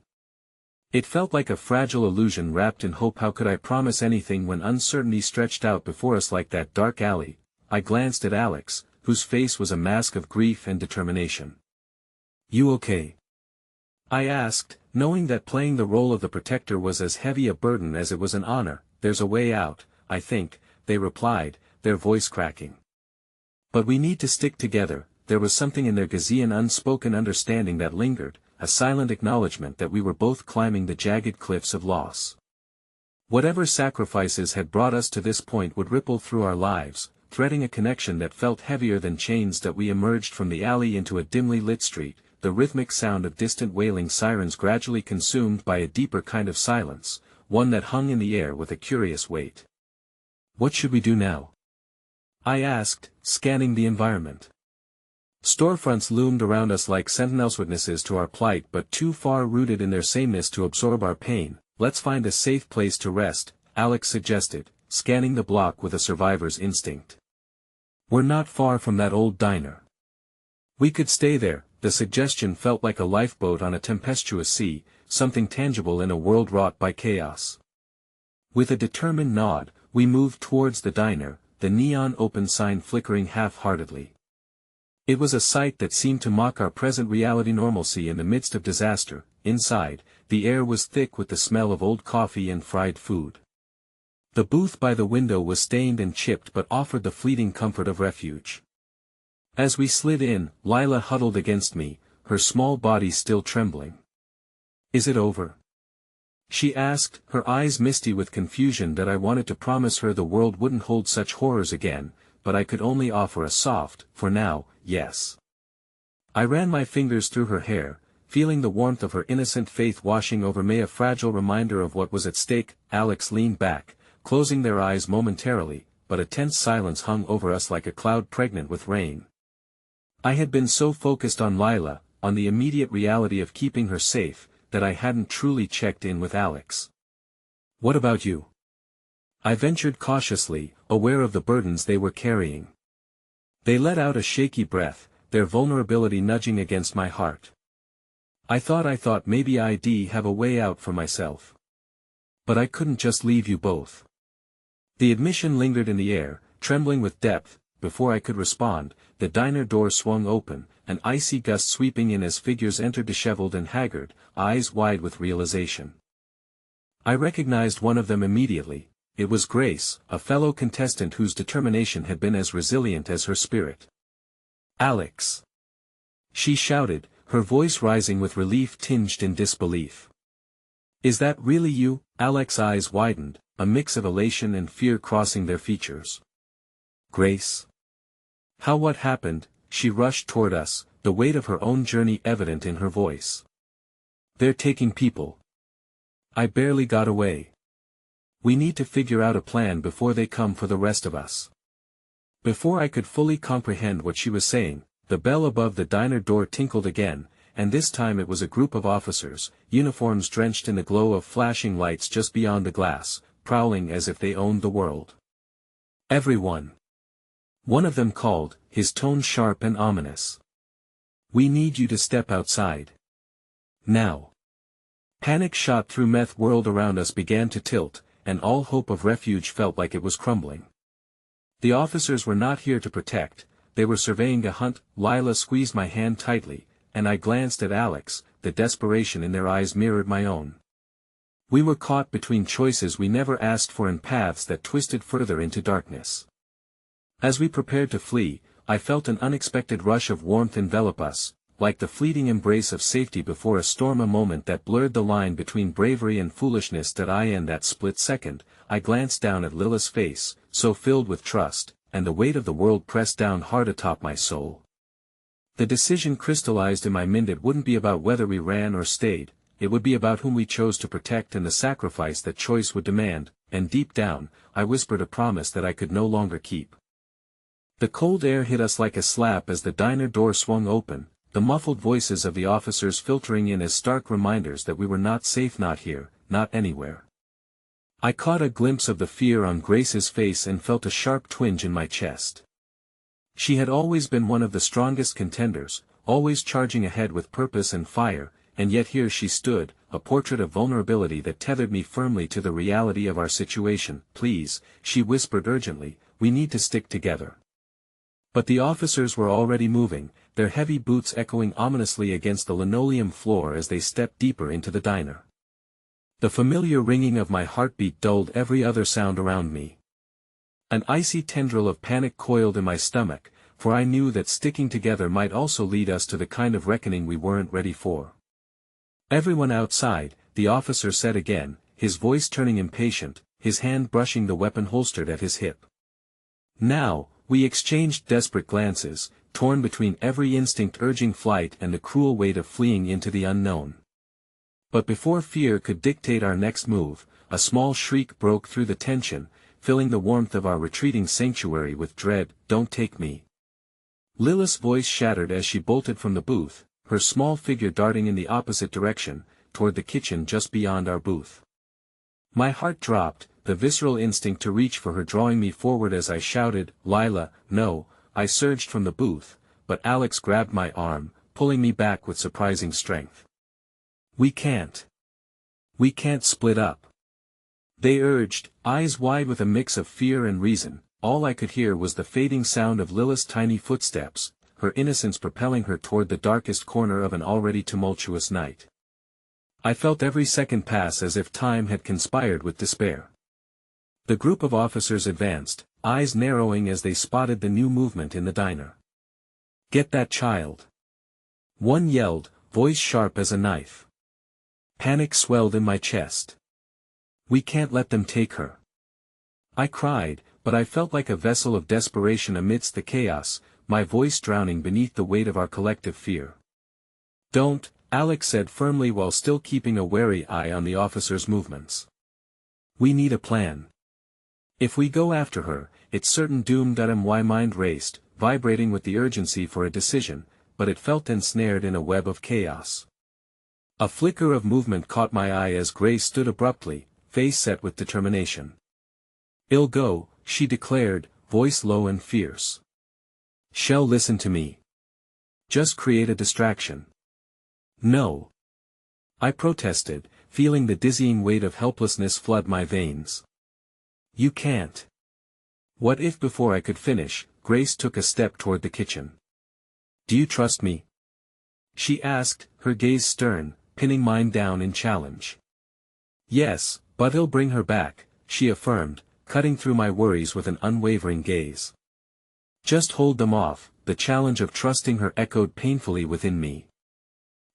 It felt like a fragile illusion wrapped in hope. How could I promise anything when uncertainty stretched out before us like that dark alley? I glanced at Alex, whose face was a mask of grief and determination. "You okay?" I asked, knowing that playing the role of the protector was as heavy a burden as it was an honor. "There's a way out, I think," they replied, their voice cracking. "But we need to stick together." There was something in their Ghazean unspoken understanding that lingered, a silent acknowledgement that we were both climbing the jagged cliffs of loss. Whatever sacrifices had brought us to this point would ripple through our lives, threading a connection that felt heavier than chains. We emerged from the alley into a dimly lit street, the rhythmic sound of distant wailing sirens gradually consumed by a deeper kind of silence, one that hung in the air with a curious weight. "What should we do now?" I asked, scanning the environment. Storefronts loomed around us like sentinels, witnesses to our plight but too far rooted in their sameness to absorb our pain. "Let's find a safe place to rest," Alex suggested, scanning the block with a survivor's instinct. "We're not far from that old diner. We could stay there." The suggestion felt like a lifeboat on a tempestuous sea, something tangible in a world wrought by chaos. With a determined nod, we moved towards the diner, the neon open sign flickering half-heartedly. It was a sight that seemed to mock our present reality, normalcy in the midst of disaster. Inside, the air was thick with the smell of old coffee and fried food. The booth by the window was stained and chipped but offered the fleeting comfort of refuge. As we slid in, Lila huddled against me, her small body still trembling. "Is it over?" she asked, her eyes misty with confusion that I wanted to promise her the world wouldn't hold such horrors again, but I could only offer a soft, for now, yes. I ran my fingers through her hair, feeling the warmth of her innocent faith washing over me, a fragile reminder of what was at stake. Alex leaned back, closing their eyes momentarily, but a tense silence hung over us like a cloud pregnant with rain. I had been so focused on Lila, on the immediate reality of keeping her safe, that I hadn't truly checked in with Alex. "What about you?" I ventured cautiously, aware of the burdens they were carrying. They let out a shaky breath, their vulnerability nudging against my heart. I thought maybe I'd have a way out for myself. But I couldn't just leave you both. The admission lingered in the air, trembling with depth. Before I could respond, the diner door swung open, an icy gust sweeping in as figures entered, disheveled and haggard, eyes wide with realization. I recognized one of them immediately. It was Grace, a fellow contestant whose determination had been as resilient as her spirit. "Alex!" she shouted, her voice rising with relief tinged in disbelief. "Is that really you?" Alex's eyes widened, a mix of elation and fear crossing their features. "Grace? What happened?" She rushed toward us, the weight of her own journey evident in her voice. "They're taking people. I barely got away. We need to figure out a plan before they come for the rest of us." Before I could fully comprehend what she was saying, the bell above the diner door tinkled again, and this time it was a group of officers, uniforms drenched in the glow of flashing lights just beyond the glass, prowling as if they owned the world. "Everyone!" one of them called, his tone sharp and ominous. "We need you to step outside. Now." Panic shot through meth world around us began to tilt, and all hope of refuge felt like it was crumbling. The officers were not here to protect, they were surveying a hunt. Lila squeezed my hand tightly, and I glanced at Alex, the desperation in their eyes mirrored my own. We were caught between choices we never asked for and paths that twisted further into darkness. As we prepared to flee, I felt an unexpected rush of warmth envelop us, like the fleeting embrace of safety before a storm, a moment that blurred the line between bravery and foolishness. In that split second, I glanced down at Lila's face, so filled with trust, and the weight of the world pressed down hard atop my soul. The decision crystallized in my mind. It wouldn't be about whether we ran or stayed, it would be about whom we chose to protect and the sacrifice that choice would demand, and deep down, I whispered a promise that I could no longer keep. The cold air hit us like a slap as the diner door swung open, the muffled voices of the officers filtering in as stark reminders that we were not safe, not here, not anywhere. I caught a glimpse of the fear on Grace's face and felt a sharp twinge in my chest. She had always been one of the strongest contenders, always charging ahead with purpose and fire, and yet here she stood, a portrait of vulnerability that tethered me firmly to the reality of our situation. "Please," she whispered urgently, "we need to stick together." But the officers were already moving, their heavy boots echoing ominously against the linoleum floor as they stepped deeper into the diner. The familiar ringing of my heartbeat dulled every other sound around me. An icy tendril of panic coiled in my stomach, for I knew that sticking together might also lead us to the kind of reckoning we weren't ready for. "Everyone outside," the officer said again, his voice turning impatient, his hand brushing the weapon holstered at his hip. Now, we exchanged desperate glances, torn between every instinct urging flight and the cruel weight of fleeing into the unknown. But before fear could dictate our next move, a small shriek broke through the tension, filling the warmth of our retreating sanctuary with dread. "Don't take me." Lila's voice shattered as she bolted from the booth, her small figure darting in the opposite direction, toward the kitchen just beyond our booth. My heart dropped, the visceral instinct to reach for her drawing me forward as I shouted, "Lila, no!" I surged from the booth, but Alex grabbed my arm, pulling me back with surprising strength. We can't split up," they urged, eyes wide with a mix of fear and reason. All I could hear was the fading sound of Lila's tiny footsteps, her innocence propelling her toward the darkest corner of an already tumultuous night. I felt every second pass as if time had conspired with despair. The group of officers advanced, eyes narrowing as they spotted the new movement in the diner. Get that child. One yelled, voice sharp as a knife. Panic swelled in my chest. We can't let them take her. I cried, but I felt like a vessel of desperation amidst the chaos, my voice drowning beneath the weight of our collective fear. Don't, Alex said firmly while still keeping a wary eye on the officer's movements. We need a plan. If we go after her, it's certain doom. My mind raced, vibrating with the urgency for a decision, but it felt ensnared in a web of chaos. A flicker of movement caught my eye as Grace stood abruptly, face set with determination. "I'll go," she declared, voice low and fierce. "Shall listen to me. Just create a distraction." "No." I protested, feeling the dizzying weight of helplessness flood my veins. "You can't." What if before I could finish, Grace took a step toward the kitchen? "Do you trust me?" she asked, her gaze stern, pinning mine down in challenge. "Yes, but I'll bring her back," she affirmed, cutting through my worries with an unwavering gaze. "Just hold them off," the challenge of trusting her echoed painfully within me.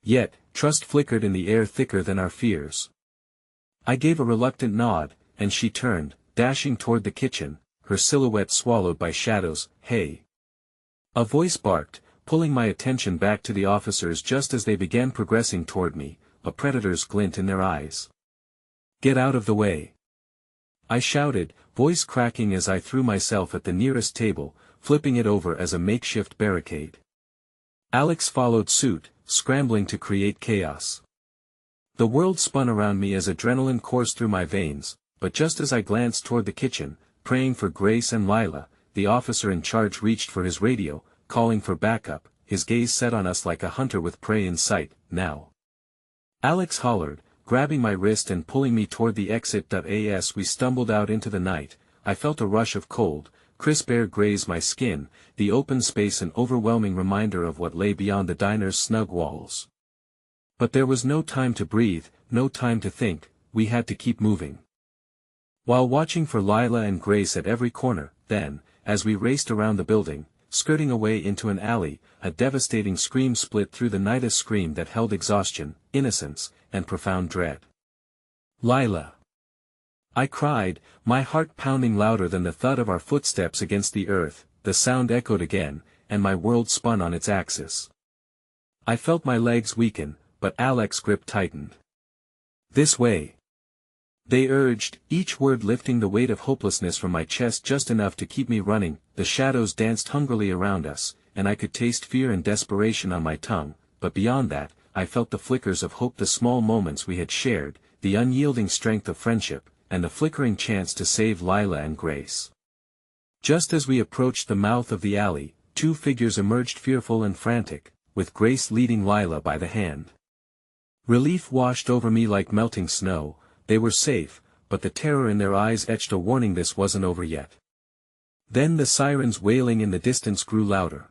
Yet, trust flickered in the air thicker than our fears. I gave a reluctant nod, and she turned, dashing toward the kitchen, her silhouette swallowed by shadows. "Hey!" A voice barked, pulling my attention back to the officers just as they began progressing toward me, a predator's glint in their eyes. "Get out of the way!" I shouted, voice cracking as I threw myself at the nearest table, flipping it over as a makeshift barricade. Alex followed suit, scrambling to create chaos. The world spun around me as adrenaline coursed through my veins, but just as I glanced toward the kitchen, praying for Grace and Lila, the officer in charge reached for his radio, calling for backup, his gaze set on us like a hunter with prey in sight. "Now!" Alex hollered, grabbing my wrist and pulling me toward the exit. As we stumbled out into the night, I felt a rush of cold, crisp air graze my skin, the open space an overwhelming reminder of what lay beyond the diner's snug walls. But there was no time to breathe, no time to think, we had to keep moving. While watching for Lila and Grace at every corner, then, as we raced around the building, skirting away into an alley, a devastating scream split through the night, a scream that held exhaustion, innocence, and profound dread. "Lila!" I cried, my heart pounding louder than the thud of our footsteps against the earth. The sound echoed again, and my world spun on its axis. I felt my legs weaken, but Alex's grip tightened. "This way!" they urged, each word lifting the weight of hopelessness from my chest just enough to keep me running. The shadows danced hungrily around us, and I could taste fear and desperation on my tongue, but beyond that, I felt the flickers of hope, the small moments we had shared, the unyielding strength of friendship, and the flickering chance to save Lila and Grace. Just as we approached the mouth of the alley, two figures emerged, fearful and frantic, with Grace leading Lila by the hand. Relief washed over me like melting snow. They were safe, but the terror in their eyes etched a warning this wasn't over yet. Then the sirens wailing in the distance grew louder.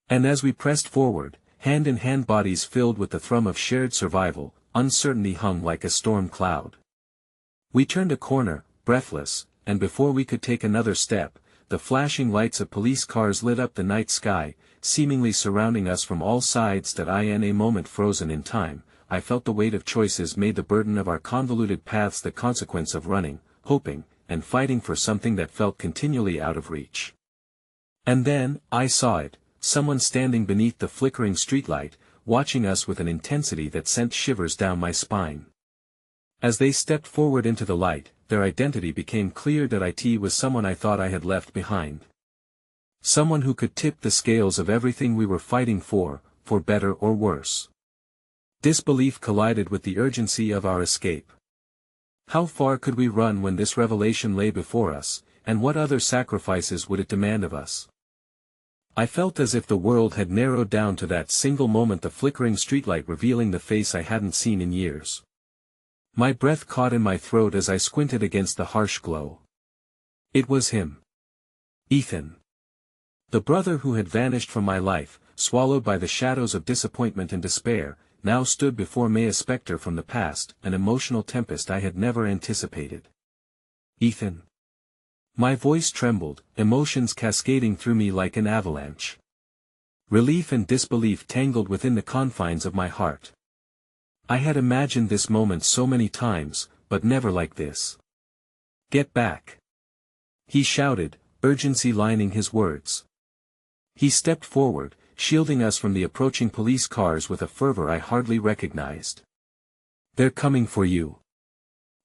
And as we pressed forward, hand in hand, bodies filled with the thrum of shared survival, uncertainty hung like a storm cloud. We turned a corner, breathless, and before we could take another step, the flashing lights of police cars lit up the night sky, seemingly surrounding us from all sides. In a moment frozen in time, I felt the weight of choices made, the burden of our convoluted paths, the consequence of running, hoping, and fighting for something that felt continually out of reach. And then, I saw it, someone standing beneath the flickering streetlight, watching us with an intensity that sent shivers down my spine. As they stepped forward into the light, their identity became clear. It was someone I thought I had left behind. Someone who could tip the scales of everything we were fighting for better or worse. Disbelief collided with the urgency of our escape. How far could we run when this revelation lay before us, and what other sacrifices would it demand of us? I felt as if the world had narrowed down to that single moment, the flickering streetlight revealing the face I hadn't seen in years. My breath caught in my throat as I squinted against the harsh glow. It was him. Ethan. The brother who had vanished from my life, swallowed by the shadows of disappointment and despair, now stood before me, a specter from the past, an emotional tempest I had never anticipated. "Ethan." My voice trembled, emotions cascading through me like an avalanche. Relief and disbelief tangled within the confines of my heart. I had imagined this moment so many times, but never like this. "Get back!" he shouted, urgency lining his words. He stepped forward, shielding us from the approaching police cars with a fervor I hardly recognized. "They're coming for you.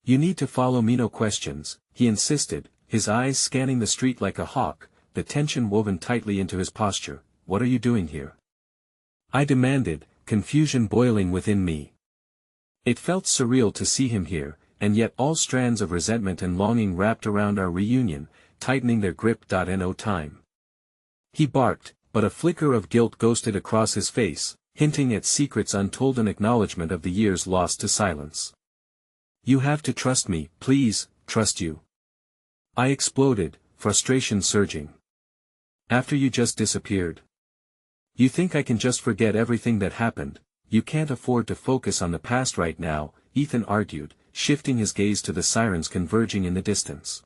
You need to follow me, no questions," he insisted, his eyes scanning the street like a hawk, the tension woven tightly into his posture. "What are you doing here?" I demanded, confusion boiling within me. It felt surreal to see him here, and yet all strands of resentment and longing wrapped around our reunion, tightening their grip. No time. He barked, but a flicker of guilt ghosted across his face, hinting at secrets untold, an acknowledgement of the years lost to silence. "You have to trust me, please." "Trust you?" I exploded, frustration surging. "After you just disappeared? You think I can just forget everything that happened?" "You can't afford to focus on the past right now," Ethan argued, shifting his gaze to the sirens converging in the distance.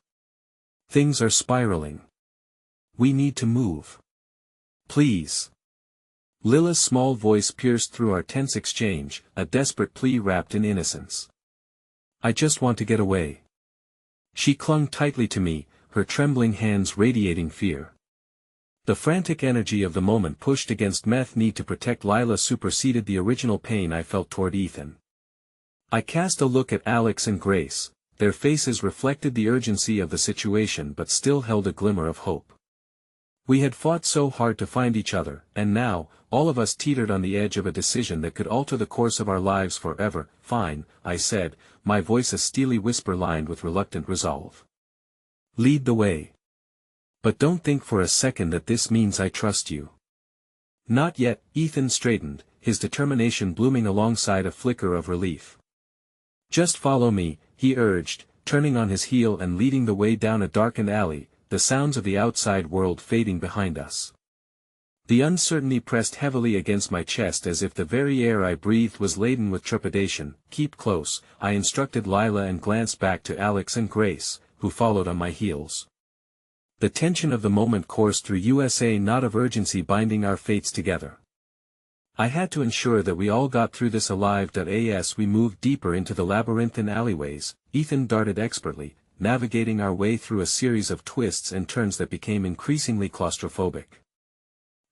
"Things are spiraling. We need to move. Please." Lila's small voice pierced through our tense exchange, a desperate plea wrapped in innocence. "I just want to get away." She clung tightly to me, her trembling hands radiating fear. The frantic energy of the moment pushed against meth need to protect Lila superseded the original pain I felt toward Ethan. I cast a look at Alex and Grace, their faces reflected the urgency of the situation but still held a glimmer of hope. We had fought so hard to find each other, and now, all of us teetered on the edge of a decision that could alter the course of our lives forever. "Fine," I said, my voice a steely whisper lined with reluctant resolve. "Lead the way. But don't think for a second that this means I trust you." "Not yet." Ethan straightened, his determination blooming alongside a flicker of relief. "Just follow me," he urged, turning on his heel and leading the way down a darkened alley, the sounds of the outside world fading behind us. The uncertainty pressed heavily against my chest as if the very air I breathed was laden with trepidation. "Keep close," I instructed Lila and glanced back to Alex and Grace, who followed on my heels. The tension of the moment coursed through us, a knot of urgency binding our fates together. I had to ensure that we all got through this alive. As we moved deeper into the labyrinthine alleyways, Ethan darted expertly, navigating our way through a series of twists and turns that became increasingly claustrophobic.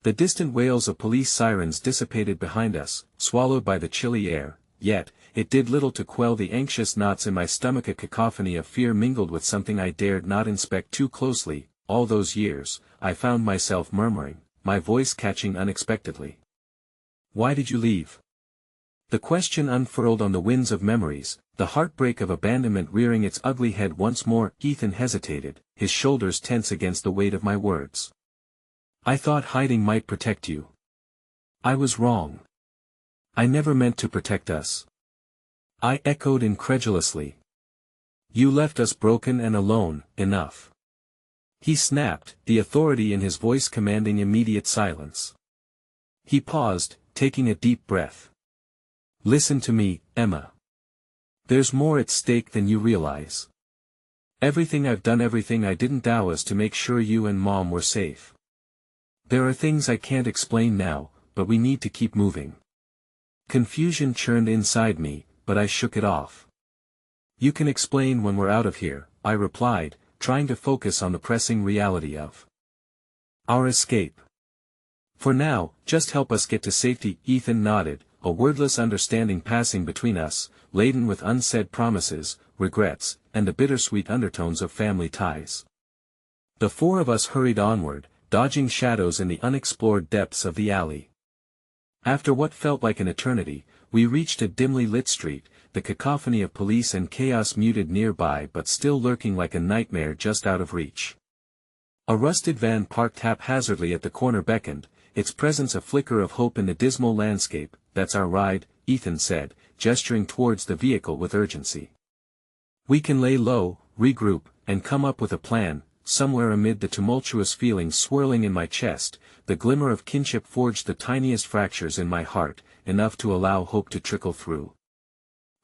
The distant wails of police sirens dissipated behind us, swallowed by the chilly air, yet, it did little to quell the anxious knots in my stomach. A cacophony of fear mingled with something I dared not inspect too closely. "All those years," I found myself murmuring, my voice catching unexpectedly. "Why did you leave?" The question unfurled on the winds of memories, the heartbreak of abandonment rearing its ugly head once more. Ethan hesitated, his shoulders tense against the weight of my words. "I thought hiding might protect you." "I was wrong. I never meant to protect us." I echoed incredulously. "You left us broken and alone. Enough." He snapped, the authority in his voice commanding immediate silence. He paused, taking a deep breath. "Listen to me, Emma. There's more at stake than you realize. Everything I've done, everything I didn't do was to make sure you and Mom were safe. There are things I can't explain now, but we need to keep moving." Confusion churned inside me, but I shook it off. "You can explain when we're out of here," I replied, trying to focus on the pressing reality of our escape. "For now, just help us get to safety." Ethan nodded, a wordless understanding passing between us, laden with unsaid promises, regrets, and the bittersweet undertones of family ties. The four of us hurried onward, dodging shadows in the unexplored depths of the alley. After what felt like an eternity, we reached a dimly lit street, the cacophony of police and chaos muted nearby but still lurking like a nightmare just out of reach. A rusted van parked haphazardly at the corner beckoned, its presence a flicker of hope in the dismal landscape. "That's our ride," Ethan said, gesturing towards the vehicle with urgency. "We can lay low, regroup, and come up with a plan." Somewhere amid the tumultuous feelings swirling in my chest, the glimmer of kinship forged the tiniest fractures in my heart, enough to allow hope to trickle through.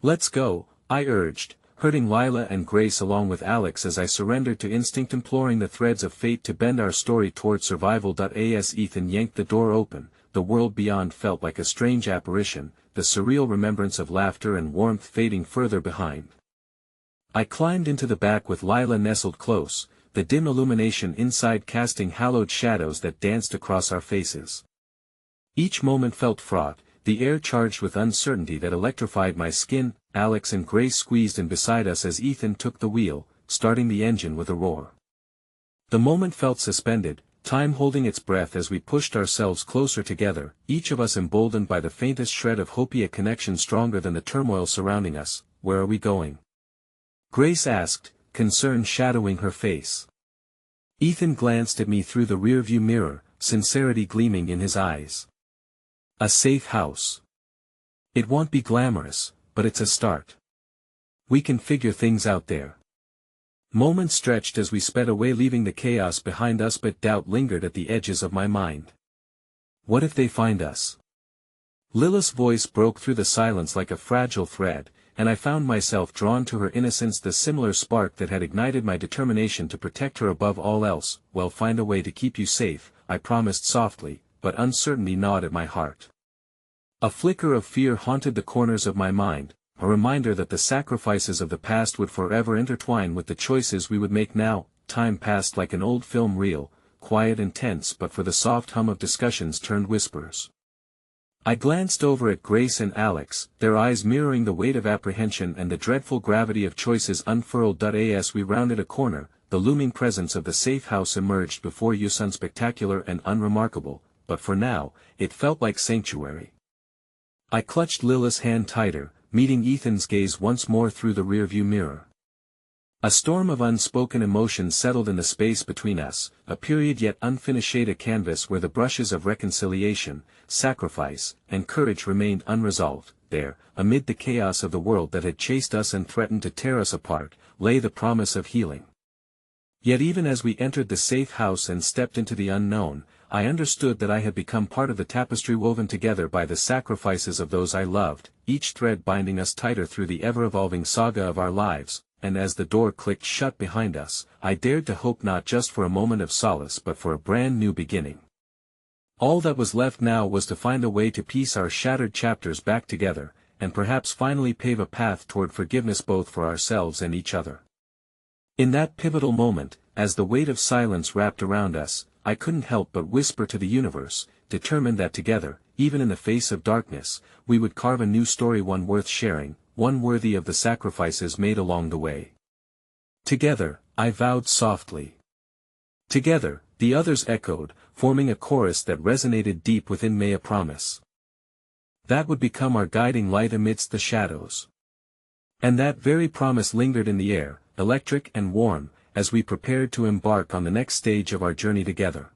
"Let's go," I urged, hurting Lila and Grace along with Alex as I surrendered to instinct, imploring the threads of fate to bend our story toward survival. As Ethan yanked the door open, the world beyond felt like a strange apparition, the surreal remembrance of laughter and warmth fading further behind. I climbed into the back with Lila nestled close, the dim illumination inside casting hallowed shadows that danced across our faces. Each moment felt fraught, the air charged with uncertainty that electrified my skin. Alex and Grace squeezed in beside us as Ethan took the wheel, starting the engine with a roar. The moment felt suspended, time holding its breath as we pushed ourselves closer together, each of us emboldened by the faintest shred of hope, a connection stronger than the turmoil surrounding us. Where are we going? Grace asked, concern shadowing her face. Ethan glanced at me through the rearview mirror, sincerity gleaming in his eyes. A safe house. It won't be glamorous, but it's a start. We can figure things out there. Moments stretched as we sped away, leaving the chaos behind us, but doubt lingered at the edges of my mind. What if they find us? Lila's voice broke through the silence like a fragile thread, and I found myself drawn to her innocence, the similar spark that had ignited my determination to protect her above all else. Well, find a way to keep you safe, I promised softly, but uncertainty gnawed at my heart. A flicker of fear haunted the corners of my mind, a reminder that the sacrifices of the past would forever intertwine with the choices we would make now. Time passed like an old film reel, quiet and tense, but for the soft hum of discussions turned whispers. I glanced over at Grace and Alex, their eyes mirroring the weight of apprehension and the dreadful gravity of choices unfurled. As we rounded a corner, the looming presence of the safe house emerged before us, unspectacular and unremarkable, but for now, it felt like sanctuary. I clutched Lila's hand tighter, meeting Ethan's gaze once more through the rearview mirror. A storm of unspoken emotion settled in the space between us, a period yet unfinished, a canvas where the brushes of reconciliation, sacrifice, and courage remained unresolved. There, amid the chaos of the world that had chased us and threatened to tear us apart, lay the promise of healing. Yet even as we entered the safe house and stepped into the unknown, I understood that I had become part of the tapestry woven together by the sacrifices of those I loved, each thread binding us tighter through the ever-evolving saga of our lives. And as the door clicked shut behind us, I dared to hope not just for a moment of solace but for a brand new beginning. All that was left now was to find a way to piece our shattered chapters back together, and perhaps finally pave a path toward forgiveness both for ourselves and each other. In that pivotal moment, as the weight of silence wrapped around us, I couldn't help but whisper to the universe, determined that together, even in the face of darkness, we would carve a new story, one worth sharing, one worthy of the sacrifices made along the way. Together, I vowed softly. Together, the others echoed, forming a chorus that resonated deep within me, a promise that would become our guiding light amidst the shadows. And that very promise lingered in the air, electric and warm, as we prepared to embark on the next stage of our journey together.